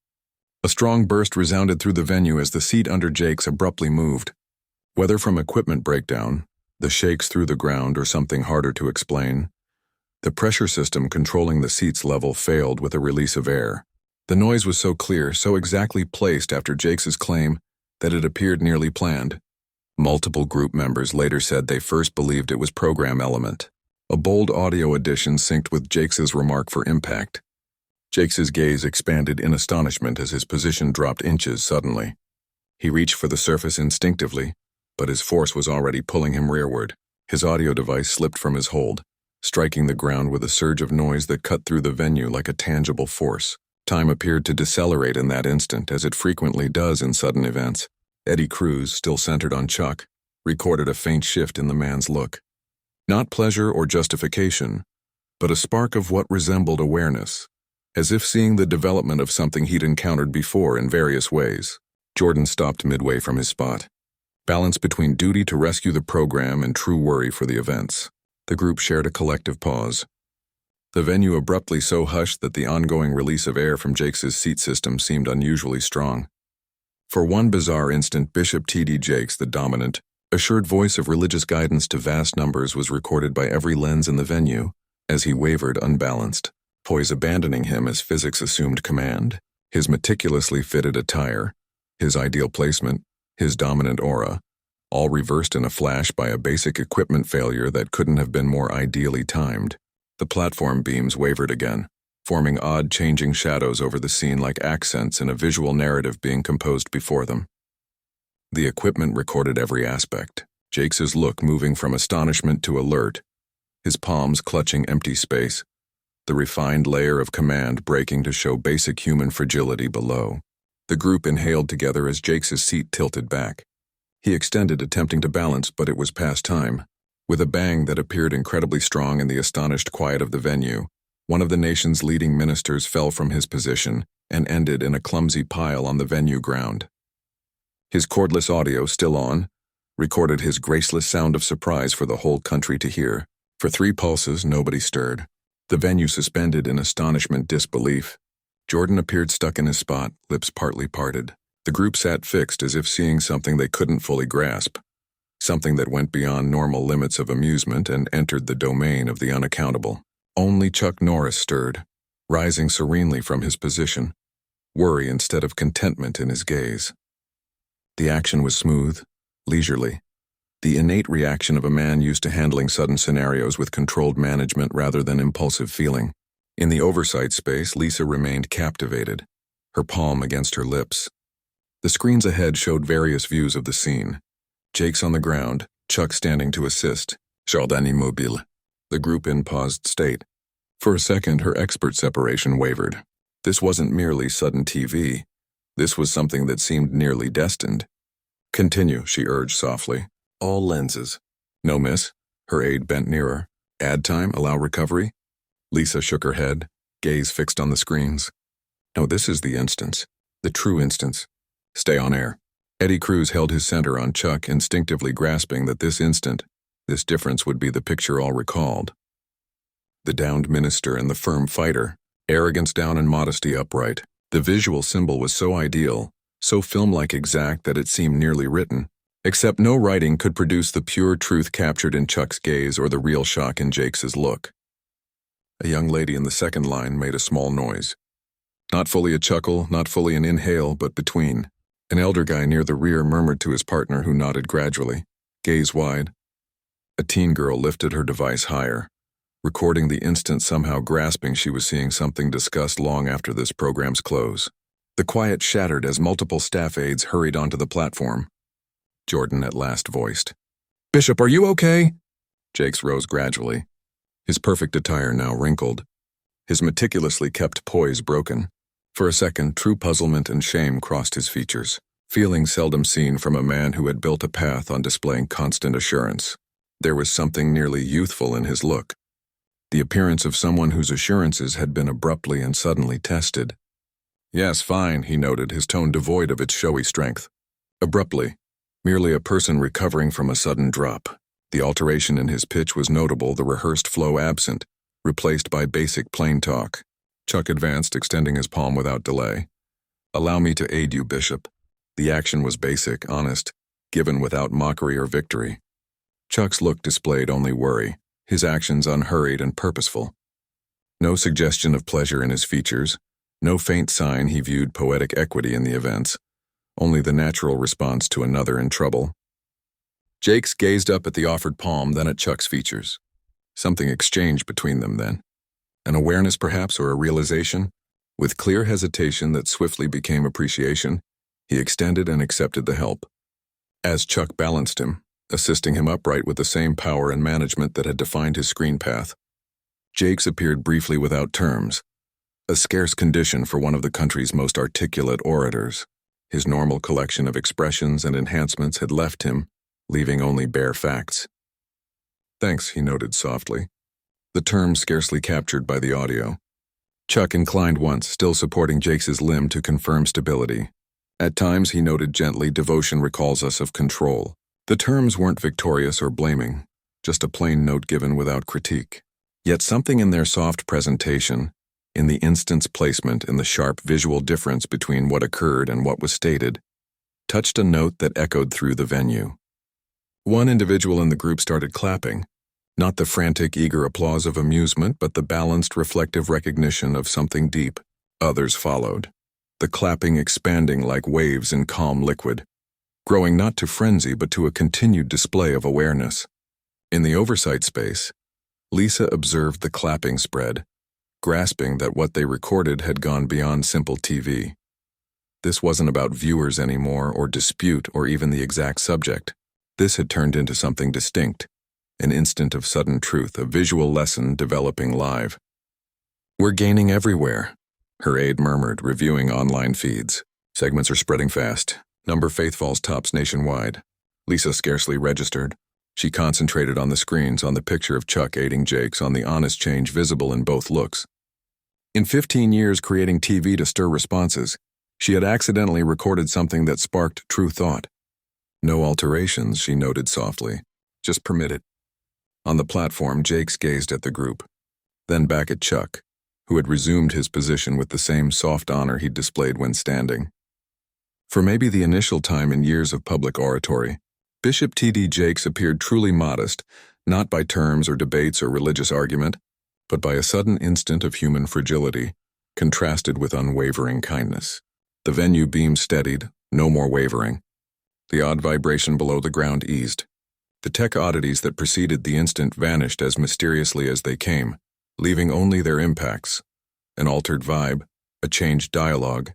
A strong burst resounded through the venue as the seat under Jakes abruptly moved. Whether from equipment breakdown, the shakes through the ground, or something harder to explain, the pressure system controlling the seat's level failed with a release of air. The noise was so clear, so exactly placed after Jakes's claim, that it appeared nearly planned. Multiple group members later said they first believed it was program element. A bold audio addition synced with Jakes's remark for impact. Jakes's gaze expanded in astonishment as his position dropped inches suddenly. He reached for the surface instinctively, but his force was already pulling him rearward. His audio device slipped from his hold, striking the ground with a surge of noise that cut through the venue like a tangible force. Time appeared to decelerate in that instant, as it frequently does in sudden events. Eddie Cruz, still centered on Chuck, recorded a faint shift in the man's look. Not pleasure or justification, but a spark of what resembled awareness, as if seeing the development of something he'd encountered before in various ways. Jordan stopped midway from his spot, balance between duty to rescue the program and true worry for the events. The group shared a collective pause. The venue abruptly so hushed that the ongoing release of air from Jakes' seat system seemed unusually strong. For one bizarre instant, Bishop T.D. Jakes, the dominant, assured voice of religious guidance to vast numbers, was recorded by every lens in the venue as he wavered unbalanced, poise abandoning him as physics assumed command. His meticulously fitted attire, his ideal placement, his dominant aura, all reversed in a flash by a basic equipment failure that couldn't have been more ideally timed. The platform beams wavered again, forming odd changing shadows over the scene like accents in a visual narrative being composed before them. The equipment recorded every aspect, Jakes' look moving from astonishment to alert, his palms clutching empty space, the refined layer of command breaking to show basic human fragility below. The group inhaled together as Jakes' seat tilted back. He extended, attempting to balance, but it was past time. With a bang that appeared incredibly strong in the astonished quiet of the venue, one of the nation's leading ministers fell from his position and ended in a clumsy pile on the venue ground. His cordless audio, still on, recorded his graceless sound of surprise for the whole country to hear. For 3 pulses, nobody stirred. The venue suspended in astonishment, disbelief. Jordan appeared stuck in his spot, lips partly parted. The group sat fixed as if seeing something they couldn't fully grasp, something that went beyond normal limits of amusement and entered the domain of the unaccountable. Only Chuck Norris stirred, rising serenely from his position, worry instead of contentment in his gaze. The action was smooth, leisurely, the innate reaction of a man used to handling sudden scenarios with controlled management rather than impulsive feeling. In the oversight space, Lisa remained captivated, her palm against her lips. The screens ahead showed various views of the scene. Jakes on the ground, Chuck standing to assist, Jardin immobile. The group in paused state. For a second, her expert separation wavered. This wasn't merely sudden TV. This was something that seemed nearly destined. "Continue," she urged softly. "All lenses." "No, miss." Her aide bent nearer. "Add time, allow recovery?" Lisa shook her head, gaze fixed on the screens. "No, this is the instance. The true instance. Stay on air." Eddie Cruz held his center on Chuck, instinctively grasping that this instant, this difference would be the picture all recalled. The downed minister and the firm fighter, arrogance down and modesty upright. The visual symbol was so ideal, so film-like exact that it seemed nearly written, except no writing could produce the pure truth captured in Chuck's gaze or the real shock in Jake's look. A young lady in the second line made a small noise. Not fully a chuckle, not fully an inhale, but between. An elder guy near the rear murmured to his partner, who nodded gradually, gaze wide. A teen girl lifted her device higher, recording the instant, somehow grasping she was seeing something discussed long after this program's close. The quiet shattered as multiple staff aides hurried onto the platform. Jordan at last voiced, "Bishop, are you okay?" Jakes rose gradually, his perfect attire now wrinkled, his meticulously kept poise broken. For a second, true puzzlement and shame crossed his features, feeling seldom seen from a man who had built a path on displaying constant assurance. There was something nearly youthful in his look, the appearance of someone whose assurances had been abruptly and suddenly tested. "Yes, fine," he noted, his tone devoid of its showy strength. Abruptly, merely a person recovering from a sudden drop. The alteration in his pitch was notable, the rehearsed flow absent, replaced by basic plain talk. Chuck advanced, extending his palm without delay. "Allow me to aid you, Bishop." The action was basic, honest, given without mockery or victory. Chuck's look displayed only worry, his actions unhurried and purposeful. No suggestion of pleasure in his features, no faint sign he viewed poetic equity in the events, only the natural response to another in trouble. Jakes gazed up at the offered palm, then at Chuck's features. Something exchanged between them then. An awareness perhaps, or a realization? With clear hesitation that swiftly became appreciation, he extended and accepted the help. As Chuck balanced him, assisting him upright with the same power and management that had defined his screen path, Jakes appeared briefly without terms, a scarce condition for one of the country's most articulate orators. His normal collection of expressions and enhancements had left him, leaving only bare facts. "Thanks," he noted softly, the term scarcely captured by the audio. Chuck inclined once, still supporting Jakes' limb to confirm stability. At times, he noted gently, devotion recalls us of control. The terms weren't victorious or blaming, just a plain note given without critique. Yet something in their soft presentation, in the instant's placement, in the sharp visual difference between what occurred and what was stated, touched a note that echoed through the venue. One individual in the group started clapping, not the frantic, eager applause of amusement, but the balanced, reflective recognition of something deep. Others followed, the clapping expanding like waves in calm liquid, growing not to frenzy but to a continued display of awareness. In the oversight space, Lisa observed the clapping spread, grasping that what they recorded had gone beyond simple TV. This wasn't about viewers anymore, or dispute, or even the exact subject. This had turned into something distinct, an instant of sudden truth, a visual lesson developing live. "We're gaining everywhere," her aide murmured, reviewing online feeds. "Segments are spreading fast. Number faith falls tops nationwide." Lisa scarcely registered. She concentrated on the screens, on the picture of Chuck aiding Jakes, on the honest change visible in both looks. In 15 years creating TV to stir responses, she had accidentally recorded something that sparked true thought. No alterations, she noted softly. Just permitted. On the platform, Jakes gazed at the group, then back at Chuck, who had resumed his position with the same soft honor he'd displayed when standing. For maybe the initial time in years of public oratory, Bishop T.D. Jakes appeared truly modest, not by terms or debates or religious argument, but by a sudden instant of human fragility, contrasted with unwavering kindness. The venue beam steadied, no more wavering. The odd vibration below the ground eased. The tech oddities that preceded the instant vanished as mysteriously as they came, leaving only their impacts, an altered vibe, a changed dialogue,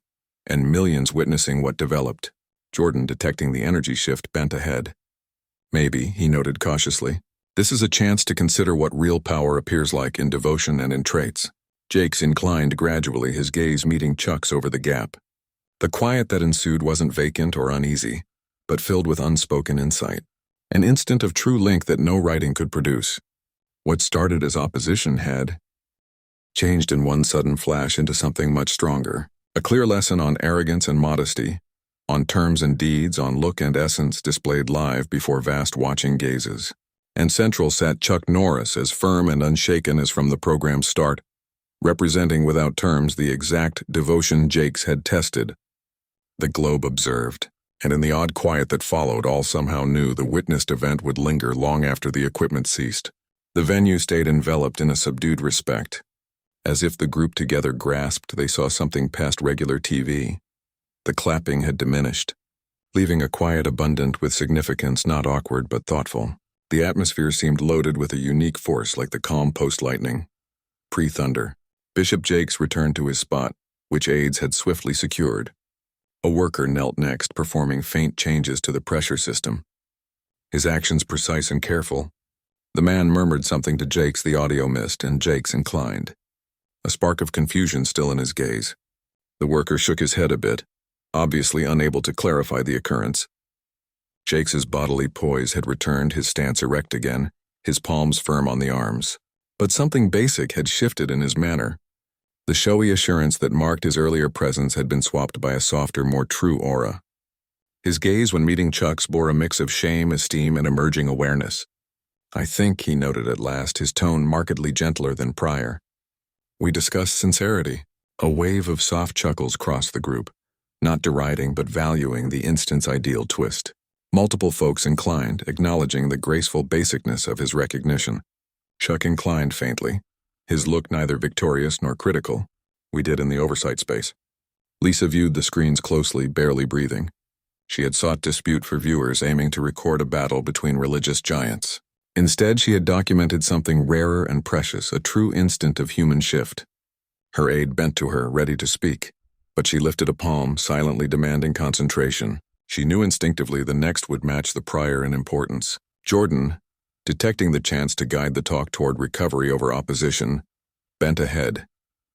and millions witnessing what developed. Jordan, detecting the energy shift, bent ahead. "Maybe," he noted cautiously, "this is a chance to consider what real power appears like in devotion and in traits." Jakes inclined gradually, his gaze meeting Chuck's over the gap. The quiet that ensued wasn't vacant or uneasy, but filled with unspoken insight. An instant of true link that no writing could produce. What started as opposition had changed in one sudden flash into something much stronger. A clear lesson on arrogance and modesty, on terms and deeds, on look and essence displayed live before vast watching gazes. And central sat Chuck Norris, as firm and unshaken as from the program's start, representing without terms the exact devotion Jakes had tested. The globe observed, and in the odd quiet that followed, all somehow knew the witnessed event would linger long after the equipment ceased. The venue stayed enveloped in a subdued respect. As if the group together grasped they saw something past regular TV. The clapping had diminished, leaving a quiet abundant with significance not awkward but thoughtful. The atmosphere seemed loaded with a unique force like the calm post-lightning. Pre-thunder, Bishop Jakes returned to his spot, which aides had swiftly secured. A worker knelt next, performing faint changes to the pressure system. His actions precise and careful. The man murmured something to Jakes the audio missed, and Jakes inclined. A spark of confusion still in his gaze. The worker shook his head a bit, obviously unable to clarify the occurrence. Jakes's bodily poise had returned, his stance erect again, his palms firm on the arms. But something basic had shifted in his manner. The showy assurance that marked his earlier presence had been swapped by a softer, more true aura. His gaze when meeting Chuck's bore a mix of shame, esteem, and emerging awareness. I think, he noted at last, his tone markedly gentler than prior. We discussed sincerity. A wave of soft chuckles crossed the group, not deriding but valuing the instant's ideal twist. Multiple folks inclined, acknowledging the graceful basicness of his recognition. Chuck inclined faintly, his look neither victorious nor critical. We did in the oversight space. Lisa viewed the screens closely, barely breathing. She had sought dispute for viewers, aiming to record a battle between religious giants. Instead, she had documented something rarer and precious, a true instant of human shift. Her aide bent to her, ready to speak, but she lifted a palm, silently demanding concentration. She knew instinctively the next would match the prior in importance. Jordan, detecting the chance to guide the talk toward recovery over opposition, bent ahead,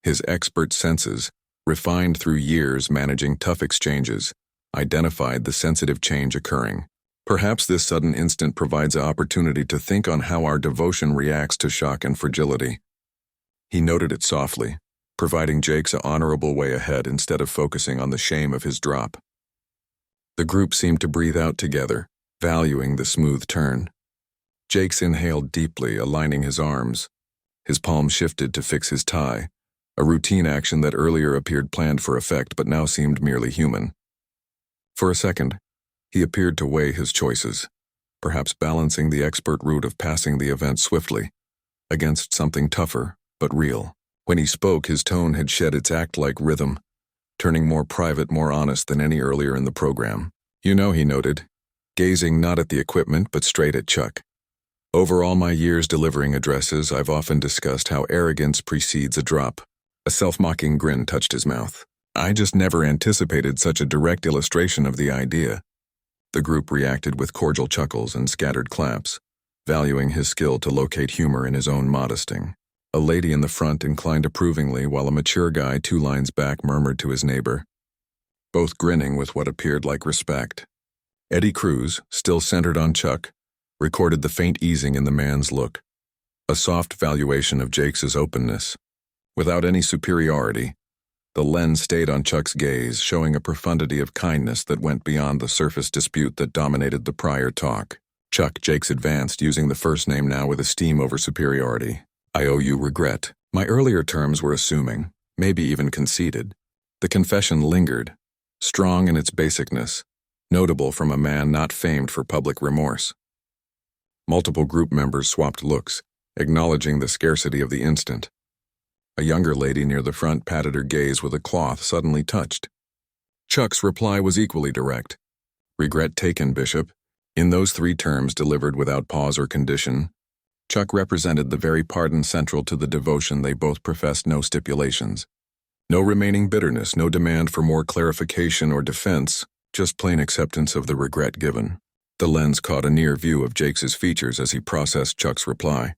his expert senses, refined through years managing tough exchanges, identified the sensitive change occurring. Perhaps this sudden instant provides an opportunity to think on how our devotion reacts to shock and fragility. He noted it softly, providing Jakes an honorable way ahead instead of focusing on the shame of his drop. The group seemed to breathe out together, valuing the smooth turn. Jakes inhaled deeply, aligning his arms. His palm shifted to fix his tie, a routine action that earlier appeared planned for effect but now seemed merely human. For a second, he appeared to weigh his choices, perhaps balancing the expert route of passing the event swiftly, against something tougher but real. When he spoke, his tone had shed its act-like rhythm, turning more private, more honest than any earlier in the program. You know, he noted, gazing not at the equipment but straight at Chuck. Over all my years delivering addresses, I've often discussed how arrogance precedes a drop. A self-mocking grin touched his mouth. I just never anticipated such a direct illustration of the idea. The group reacted with cordial chuckles and scattered claps, valuing his skill to locate humor in his own modesting. A lady in the front inclined approvingly while a mature guy 2 lines back murmured to his neighbor, both grinning with what appeared like respect. Eddie Cruz, still centered on Chuck, recorded the faint easing in the man's look, a soft valuation of Jakes's openness. Without any superiority, the lens stayed on Chuck's gaze, showing a profundity of kindness that went beyond the surface dispute that dominated the prior talk. Chuck, Jakes advanced, using the first name now with esteem over superiority. I owe you regret. My earlier terms were assuming, maybe even conceited. The confession lingered, strong in its basicness, notable from a man not famed for public remorse. Multiple group members swapped looks, acknowledging the scarcity of the instant. A younger lady near the front patted her gaze with a cloth suddenly touched. Chuck's reply was equally direct. Regret taken, Bishop. In those 3 terms delivered without pause or condition, Chuck represented the very pardon central to the devotion they both professed, no stipulations. No remaining bitterness, no demand for more clarification or defense, just plain acceptance of the regret given. The lens caught a near view of Jakes's features as he processed Chuck's reply.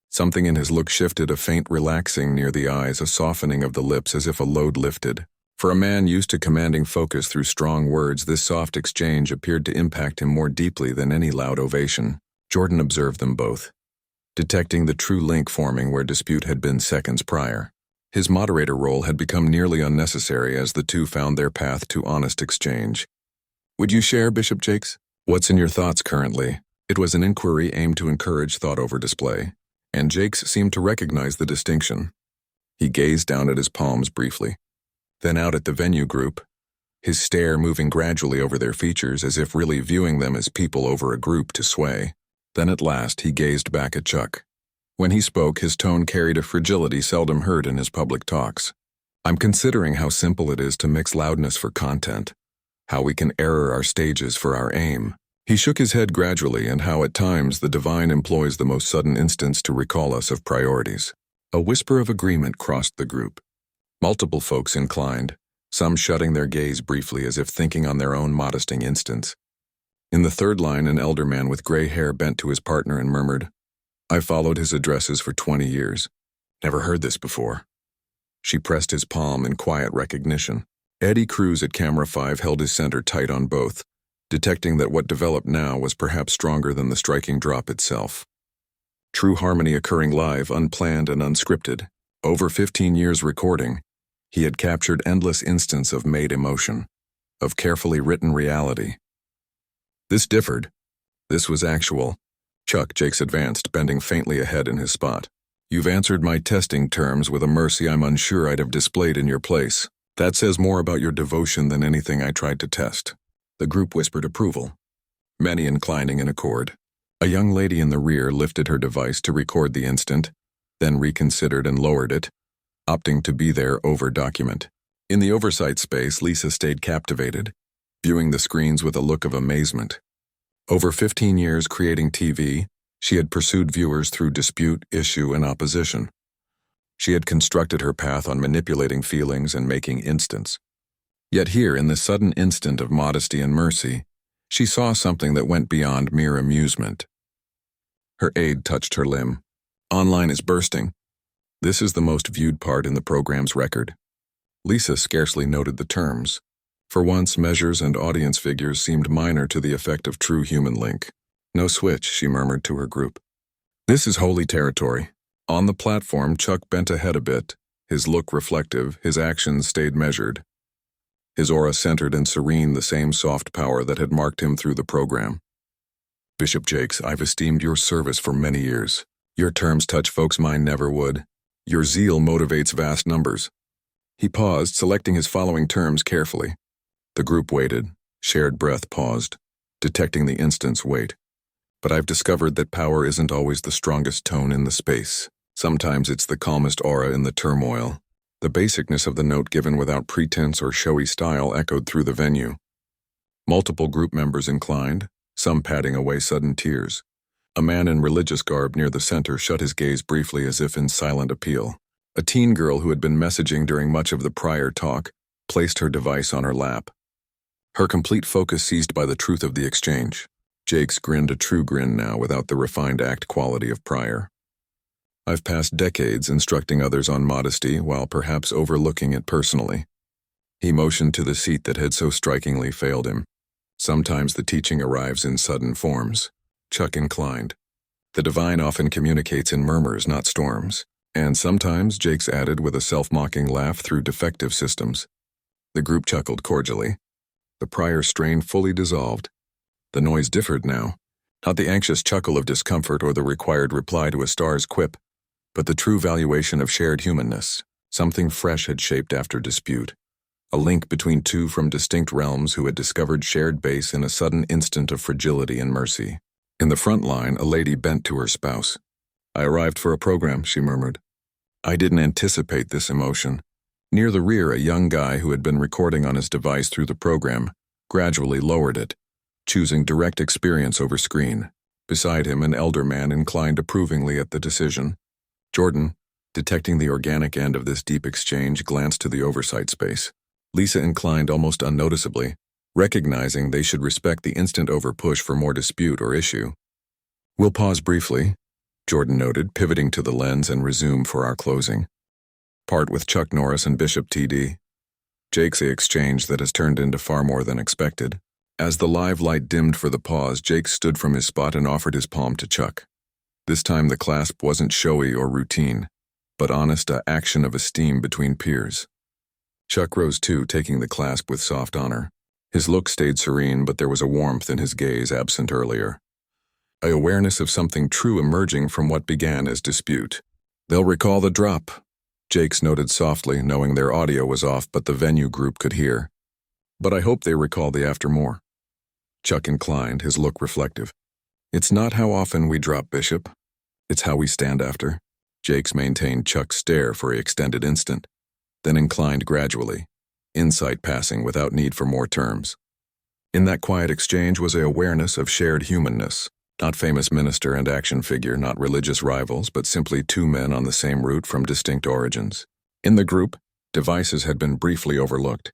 Something in his look shifted, a faint relaxing near the eyes, a softening of the lips as if a load lifted. For a man used to commanding focus through strong words, this soft exchange appeared to impact him more deeply than any loud ovation. Jordan observed them both, detecting the true link forming where dispute had been seconds prior. His moderator role had become nearly unnecessary as the two found their path to honest exchange. Would you share, Bishop Jakes? What's in your thoughts currently? It was an inquiry aimed to encourage thought over display, and Jakes seemed to recognize the distinction. He gazed down at his palms briefly, then out at the venue group, his stare moving gradually over their features as if really viewing them as people over a group to sway. Then at last he gazed back at Chuck. When he spoke, his tone carried a fragility seldom heard in his public talks. I'm considering how simple it is to mix loudness for content, how we can error our stages for our aim. He shook his head gradually, and how at times the divine employs the most sudden instance to recall us of priorities. A whisper of agreement crossed the group. Multiple folks inclined, some shutting their gaze briefly as if thinking on their own modesting instance. In the third line, an elder man with gray hair bent to his partner and murmured, "I followed his addresses for 20 years. Never heard this before." She pressed his palm in quiet recognition. Eddie Cruz at Camera 5 held his center tight on both, detecting that what developed now was perhaps stronger than the striking drop itself. True harmony occurring live, unplanned and unscripted. Over 15 years recording, he had captured endless instants of made emotion, of carefully written reality. This differed. This was actual. Chuck, Jakes advanced, bending faintly ahead in his spot. You've answered my testing terms with a mercy I'm unsure I'd have displayed in your place. That says more about your devotion than anything I tried to test. The group whispered approval, many inclining in accord. A young lady in the rear lifted her device to record the instant, then reconsidered and lowered it, opting to be there over document. In the oversight space, Lisa stayed captivated, viewing the screens with a look of amazement. Over 15 years creating TV, she had pursued viewers through dispute, issue, and opposition. She had constructed her path on manipulating feelings and making instants. Yet here, in the sudden instant of modesty and mercy, she saw something that went beyond mere amusement. Her aide touched her limb. Online is bursting. This is the most viewed part in the program's record. Lisa scarcely noted the terms. For once, measures and audience figures seemed minor to the effect of true human link. No switch, she murmured to her group. This is holy territory. On the platform, Chuck bent ahead a bit, his look reflective, his actions stayed measured. His aura centered and serene, the same soft power that had marked him through the program. Bishop Jakes, I've esteemed your service for many years. Your terms touch folks mine never would. Your zeal motivates vast numbers. He paused, selecting his following terms carefully. The group waited, shared breath paused, detecting the instant's weight. But I've discovered that power isn't always the strongest tone in the space. Sometimes it's the calmest aura in the turmoil. The basicness of the note given without pretense or showy style echoed through the venue. Multiple group members inclined, some patting away sudden tears. A man in religious garb near the center shut his gaze briefly as if in silent appeal. A teen girl who had been messaging during much of the prior talk placed her device on her lap. Her complete focus seized by the truth of the exchange. Jakes grinned a true grin now without the refined act quality of prior. I've passed decades instructing others on modesty while perhaps overlooking it personally. He motioned to the seat that had so strikingly failed him. Sometimes the teaching arrives in sudden forms. Chuck inclined. The divine often communicates in murmurs, not storms. And sometimes, Jakes added with a self-mocking laugh, through defective systems. The group chuckled cordially. The prior strain fully dissolved. The noise differed now. Not the anxious chuckle of discomfort or the required reply to a star's quip, but the true valuation of shared humanness. Something fresh had shaped after dispute. A link between two from distinct realms who had discovered shared base in a sudden instant of fragility and mercy. In the front line, a lady bent to her spouse. I arrived for a program, she murmured. I didn't anticipate this emotion. Near the rear, a young guy who had been recording on his device through the program gradually lowered it, choosing direct experience over screen. Beside him, an elder man inclined approvingly at the decision. Jordan, detecting the organic end of this deep exchange, glanced to the oversight space. Lisa inclined almost unnoticeably, recognizing they should respect the instant over-push for more dispute or issue. We'll pause briefly, Jordan noted, pivoting to the lens, and resume for our closing. Part with Chuck Norris and Bishop TD. Jake's a exchange that has turned into far more than expected. As the live light dimmed for the pause, Jake stood from his spot and offered his palm to Chuck. This time the clasp wasn't showy or routine, but honest, a action of esteem between peers. Chuck rose too, taking the clasp with soft honor. His look stayed serene, but there was a warmth in his gaze absent earlier. An awareness of something true emerging from what began as dispute. "They'll recall the drop," Jakes noted softly, knowing their audio was off but the venue group could hear. "But I hope they recall the after more." Chuck inclined, his look reflective. "It's not how often we drop, Bishop. It's how we stand after." Jakes maintained Chuck's stare for an extended instant, then inclined gradually, insight passing without need for more terms. In that quiet exchange was an awareness of shared humanness, not famous minister and action figure, not religious rivals, but simply two men on the same route from distinct origins. In the group, devices had been briefly overlooked.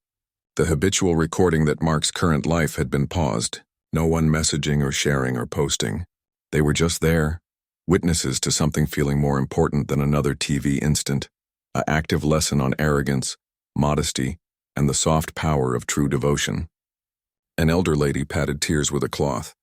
The habitual recording that marks current life had been paused, no one messaging or sharing or posting. They were just there, witnesses to something feeling more important than another TV instant, an active lesson on arrogance, modesty, and the soft power of true devotion. An elder lady patted tears with a cloth,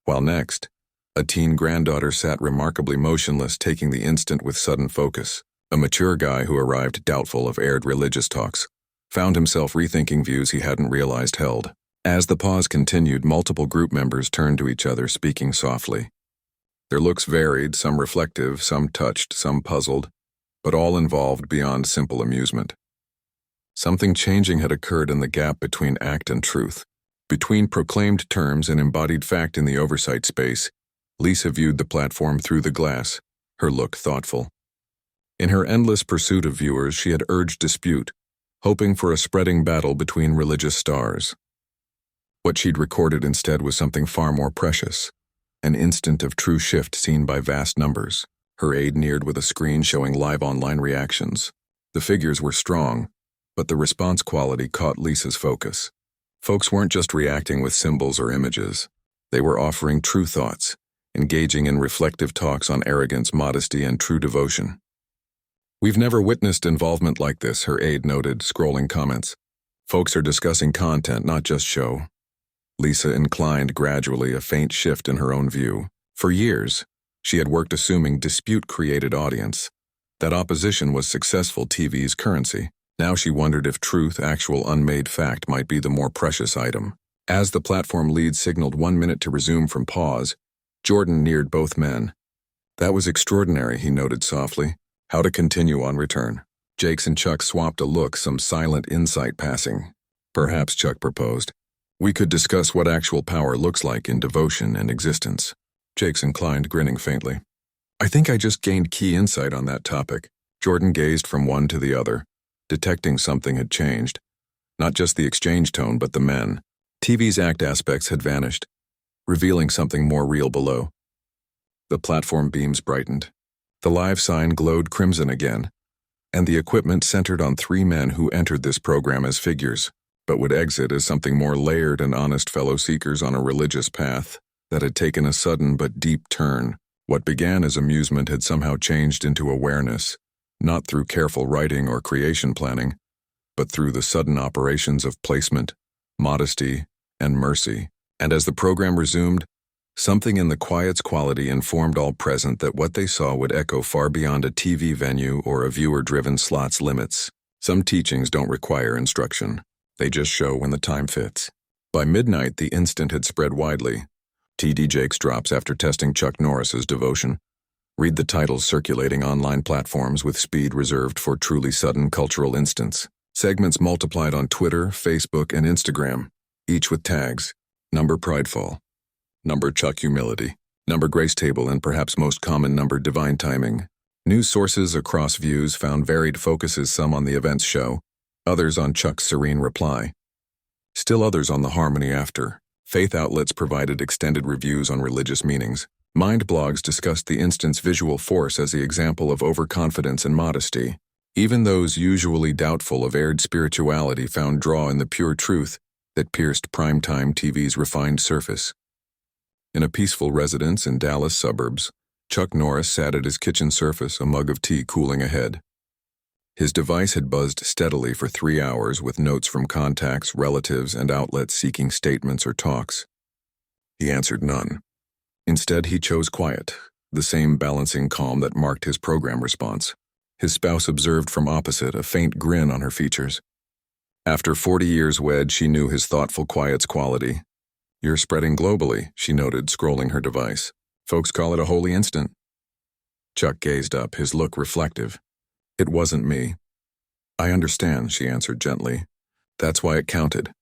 while next, a teen granddaughter sat remarkably motionless, taking the instant with sudden focus. A mature guy who arrived doubtful of aired religious talks found himself rethinking views he hadn't realized held. As the pause continued, multiple group members turned to each other, speaking softly. Their looks varied, some reflective, some touched, some puzzled, but all involved beyond simple amusement. Something changing had occurred in the gap between act and truth. Between proclaimed terms and embodied fact in the oversight space, Lisa viewed the platform through the glass, her look thoughtful. In her endless pursuit of viewers, she had urged dispute, hoping for a spreading battle between religious stars. What she'd recorded instead was something far more precious, an instant of true shift seen by vast numbers. Her aide neared with a screen showing live online reactions. The figures were strong, but the response quality caught Lisa's focus. Folks weren't just reacting with symbols or images. They were offering true thoughts, engaging in reflective talks on arrogance, modesty, and true devotion. "We've never witnessed involvement like this," her aide noted, scrolling comments. "Folks are discussing content, not just show." Lisa inclined gradually, a faint shift in her own view. For years, she had worked assuming dispute created audience, that opposition was successful TV's currency. Now she wondered if truth, actual unmade fact, might be the more precious item. As the platform lead signaled 1 minute to resume from pause, Jordan neared both men. "That was extraordinary," he noted softly. "How to continue on return?" Jakes and Chuck swapped a look, some silent insight passing. Perhaps, Chuck proposed, "we could discuss what actual power looks like in devotion and existence." Jakes inclined, grinning faintly. "I think I just gained key insight on that topic." Jordan gazed from one to the other, detecting something had changed. Not just the exchange tone, but the men. TV's act aspects had vanished, revealing something more real below. The platform beams brightened. The live sign glowed crimson again, and the equipment centered on 3 men who entered this program as figures, but would exit as something more layered and honest, fellow seekers on a religious path that had taken a sudden but deep turn. What began as amusement had somehow changed into awareness, not through careful writing or creation planning, but through the sudden operations of placement, modesty, and mercy. And as the program resumed, something in the quiet's quality informed all present that what they saw would echo far beyond a TV venue or a viewer-driven slot's limits. Some teachings don't require instruction. They just show when the time fits. By midnight, the instant had spread widely. T.D. Jakes drops after testing Chuck Norris's devotion. Read the titles circulating online platforms with speed reserved for truly sudden cultural instants. Segments multiplied on Twitter, Facebook, and Instagram, each with tags: number prideful, number Chuck humility, number grace table, and perhaps most common, number divine timing. News sources across views found varied focuses, some on the event's show, others on Chuck's serene reply, still others on the harmony after. Faith outlets provided extended reviews on religious meanings. Mind blogs discussed the instant's visual force as the example of overconfidence and modesty. Even those usually doubtful of aired spirituality found draw in the pure truth that pierced primetime TV's refined surface. In a peaceful residence in Dallas suburbs, Chuck Norris sat at his kitchen surface, a mug of tea cooling ahead. His device had buzzed steadily for 3 hours with notes from contacts, relatives, and outlets seeking statements or talks. He answered none. Instead, he chose quiet, the same balancing calm that marked his program response. His spouse observed from opposite, a faint grin on her features. After 40 years wed, she knew his thoughtful quiet's quality. "You're spreading globally," she noted, scrolling her device. "Folks call it a holy instant." Chuck gazed up, his look reflective. "It wasn't me." "I understand," she answered gently. "That's why it counted."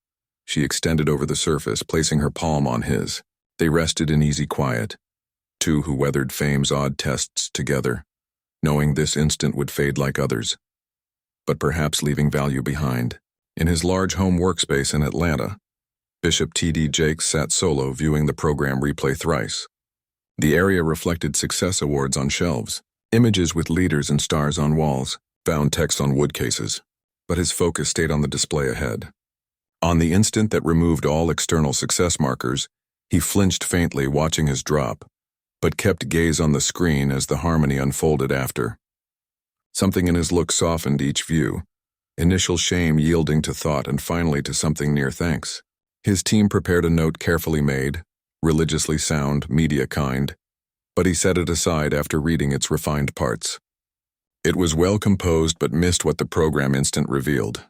She extended over the surface, placing her palm on his. They rested in easy quiet, two who weathered fame's odd tests together, knowing this instant would fade like others, but perhaps leaving value behind. In his large home workspace in Atlanta, Bishop T.D. Jakes sat solo, viewing the program replay thrice. The area reflected success awards on shelves, images with leaders and stars on walls, found text on wood cases, but his focus stayed on the display ahead. On the instant that removed all external success markers, he flinched faintly, watching his drop, but kept gaze on the screen as the harmony unfolded after. Something in his look softened each view, initial shame yielding to thought and finally to something near thanks. His team prepared a note carefully made, religiously sound, media kind, but he set it aside after reading its refined parts. It was well composed but missed what the program instant revealed.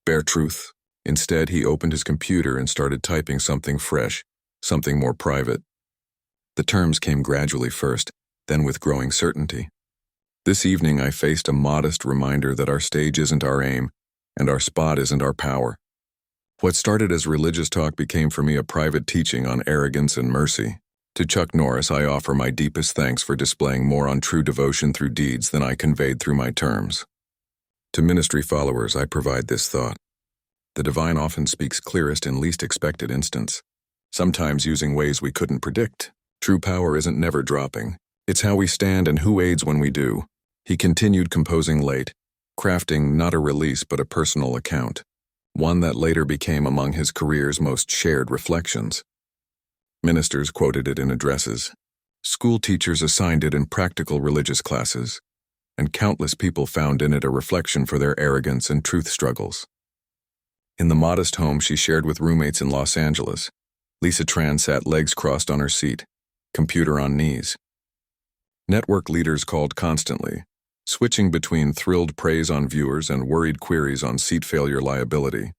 Bare truth. Instead, he opened his computer and started typing something fresh, something more private. The terms came gradually first, then with growing certainty. "This evening I faced a modest reminder that our stage isn't our aim, and our spot isn't our power." What started as religious talk became for me a private teaching on arrogance and mercy. To Chuck Norris, I offer my deepest thanks for displaying more on true devotion through deeds than I conveyed through my terms. To ministry followers, I provide this thought. The divine often speaks clearest in least expected instants, sometimes using ways we couldn't predict. True power isn't never dropping. It's how we stand and who aids when we do. He continued composing late, crafting not a release but a personal account, one that later became among his career's most shared reflections. Ministers quoted it in addresses. School teachers assigned it in practical religious classes, and countless people found in it a reflection for their arrogance and truth struggles. In the modest home she shared with roommates in Los Angeles, Lisa Tran sat legs crossed on her seat, computer on knees. Network leaders called constantly, switching between thrilled praise on viewers and worried queries on seat failure liability.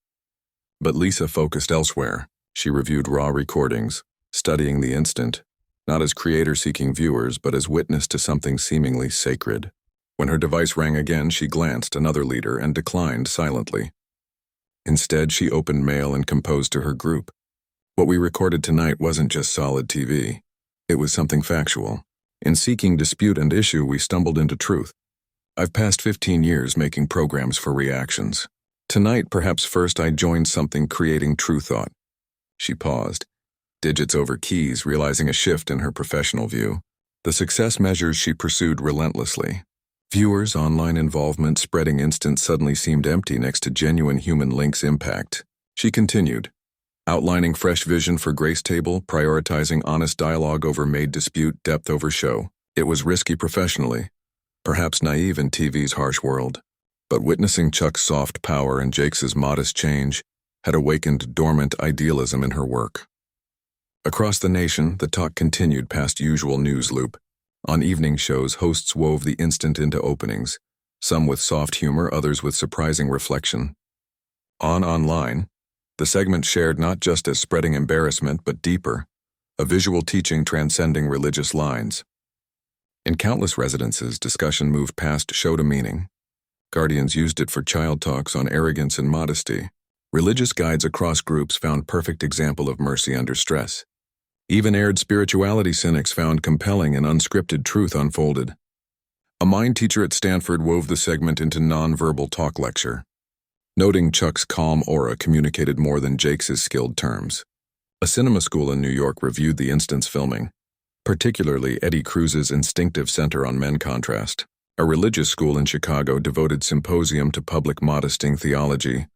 But Lisa focused elsewhere. She reviewed raw recordings, studying the instant, not as creator seeking viewers, but as witness to something seemingly sacred. When her device rang again, she glanced another leader and declined silently. Instead, she opened mail and composed to her group. "What we recorded tonight wasn't just solid TV. It was something factual. In seeking dispute and issue, we stumbled into truth. I've passed 15 years making programs for reactions. Tonight, perhaps first, I joined something creating true thought." She paused, digits over keys, realizing a shift in her professional view. The success measures she pursued relentlessly. Viewers, online involvement, spreading instant suddenly seemed empty next to genuine human links impact. She continued, outlining fresh vision for Grace Table, prioritizing honest dialogue over made dispute, depth over show. It was risky professionally, perhaps naive in TV's harsh world, but witnessing Chuck's soft power and Jakes's modest change had awakened dormant idealism in her work. Across the nation, the talk continued past usual news loop. On evening shows, hosts wove the instant into openings, some with soft humor, others with surprising reflection. Online, the segment shared not just as spreading embarrassment, but deeper, a visual teaching transcending religious lines. In countless residences, discussion moved past show to meaning. Guardians used it for child talks on arrogance and modesty. Religious guides across groups found perfect example of mercy under stress. Even aired spirituality cynics found compelling and unscripted truth unfolded. A mind teacher at Stanford wove the segment into non-verbal talk lecture, noting Chuck's calm aura communicated more than Jakes's skilled terms. A cinema school in New York reviewed the instant's filming, particularly Eddie Cruz's instinctive center on men contrast. A religious school in Chicago devoted symposium to public modesting theology,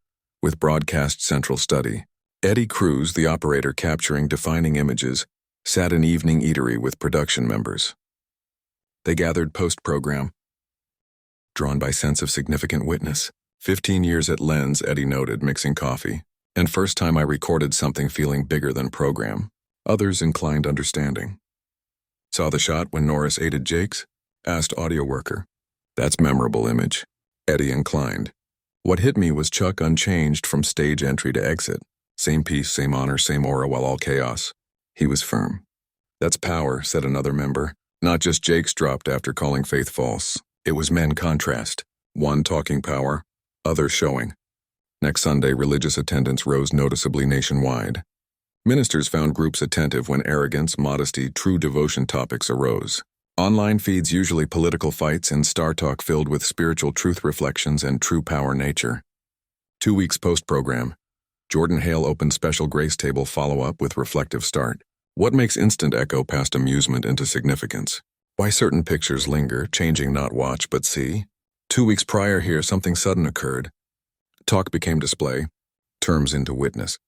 with broadcast central study. Eddie Cruz, the operator capturing defining images, sat in evening eatery with production members. They gathered post-program, drawn by sense of significant witness. 15 years at Lens, Eddie noted, mixing coffee. And first time I recorded something feeling bigger than program. Others inclined understanding. Saw the shot when Norris aided Jakes? Asked audio worker. That's memorable image. Eddie inclined. What hit me was Chuck unchanged from stage entry to exit. Same peace, same honor, same aura while all chaos. He was firm. That's power, said another member. Not just Jake's dropped after calling faith false. It was men contrast. One talking power, other showing. Next Sunday, religious attendance rose noticeably nationwide. Ministers found groups attentive when arrogance, modesty, true devotion topics arose. Online feeds usually political fights and Star Talk filled with spiritual truth reflections and true power nature. 2 weeks post-program, Jordan Hale opened special grace table follow-up with reflective start. What makes instant echo past amusement into significance? Why certain pictures linger, changing not watch but see? 2 weeks prior here, something sudden occurred. Talk became display, terms into witness.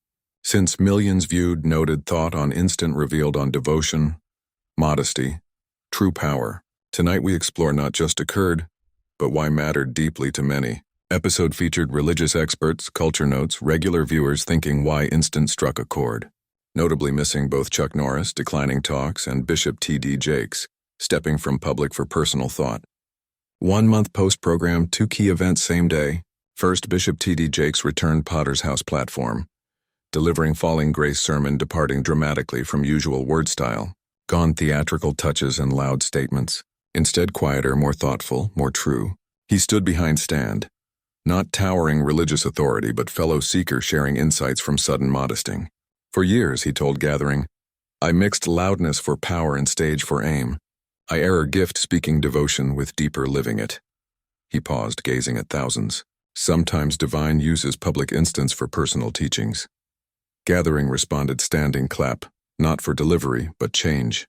Since millions viewed, noted, thought on instant revealed on devotion, modesty, true power. Tonight we explore not just occurred, but why mattered deeply to many. Episode featured religious experts, culture notes, regular viewers thinking why instant struck a chord. Notably missing both Chuck Norris, declining talks, and Bishop T.D. Jakes, stepping from public for personal thought. 1 month post-program, 2 key events same day. First, Bishop T.D. Jakes returned Potter's House platform, delivering Falling Grace sermon departing dramatically from usual word style. Gone theatrical touches and loud statements. Instead quieter, more thoughtful, more true. He stood behind stand. Not towering religious authority, but fellow seeker sharing insights from sudden modesting. For years, he told gathering, I mixed loudness for power and stage for aim. I error gift speaking devotion with deeper living it. He paused, gazing at thousands. Sometimes divine uses public instance for personal teachings. Gathering responded standing clap, not for delivery, but change.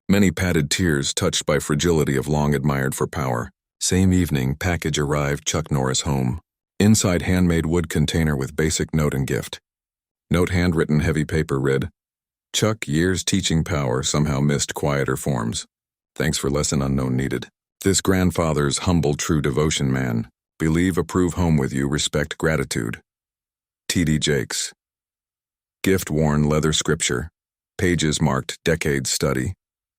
Many padded tears touched by fragility of long admired for power. Same evening, package arrived Chuck Norris home. Inside handmade wood container with basic note and gift. Note handwritten heavy paper read, Chuck, years teaching power somehow missed quieter forms. Thanks for lesson unknown needed. This grandfather's humble true devotion man. Believe, approve, home with you, respect, gratitude. T.D. Jakes. Gift-worn leather scripture. Pages marked decades study.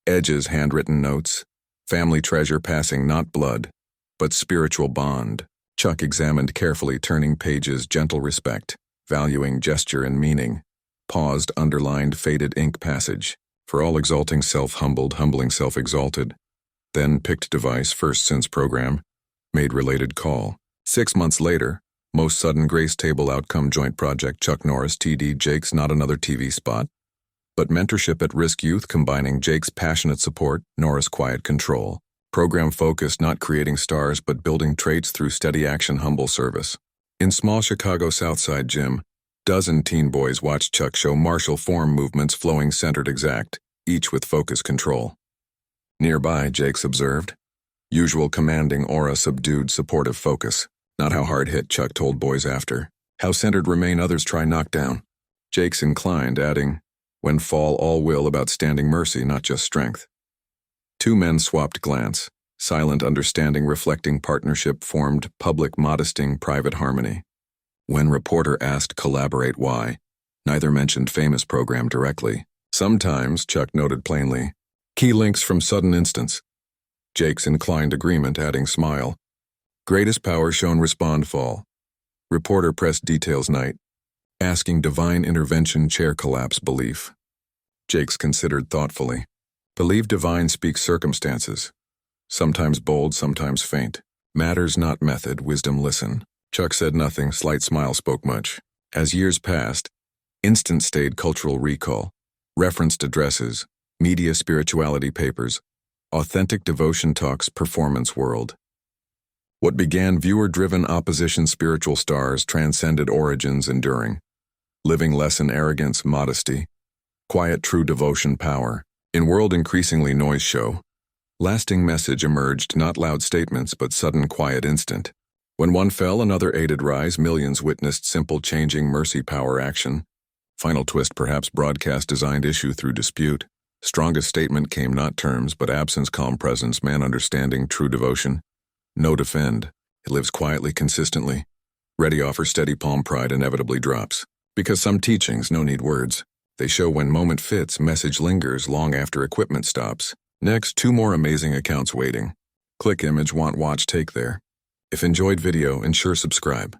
Edges handwritten notes. Family treasure passing not blood, but spiritual bond. Chuck examined carefully turning pages gentle respect, valuing gesture and meaning. Paused, underlined, faded ink passage. For all exalting self-humbled, humbling self-exalted. Then picked device first since program. Made related call. 6 months later, most sudden grace table outcome joint project Chuck Norris, T.D. Jakes, not another TV spot, but mentorship at risk youth combining Jake's passionate support, Norris' quiet control. Program focused not creating stars but building traits through steady action, humble service. In small Chicago Southside gym, dozen teen boys watched Chuck show martial form movements flowing centered exact, each with focus control. Nearby, Jakes observed. Usual commanding aura, subdued, supportive focus. Not how hard hit, Chuck told boys after. How centered remain, others try knockdown. Jakes inclined, adding, when fall all will about standing mercy, not just strength. 2 men swapped glance. Silent understanding reflecting partnership formed, public modesting, private harmony. When reporter asked collaborate why, neither mentioned famous program directly. Sometimes, Chuck noted plainly, key links from sudden instance. Jakes inclined agreement, adding smile. Greatest power shown respond fall. Reporter pressed details night. Asking divine intervention chair collapse belief. Jakes considered thoughtfully. Believe divine speaks circumstances. Sometimes bold, sometimes faint. Matters not method, wisdom listen. Chuck said nothing, slight smile spoke much. As years passed, instant stayed cultural recall. Referenced addresses, media spirituality papers, authentic devotion talks, performance world. What began viewer-driven opposition spiritual stars transcended origins enduring. Living lesson arrogance, modesty. Quiet true devotion power. In world increasingly noise show. Lasting message emerged, not loud statements but sudden quiet instant. When one fell, another aided rise, millions witnessed simple changing mercy power action. Final twist perhaps broadcast designed issue through dispute. Strongest statement came not terms but absence, calm presence, man understanding, true devotion. No defend. It lives quietly, consistently. Ready offer, steady palm, pride inevitably drops. Because some teachings no need words. They show when moment fits, message lingers long after equipment stops. Next, 2 more amazing accounts waiting. Click image, want, watch, take there. If enjoyed video, ensure subscribe.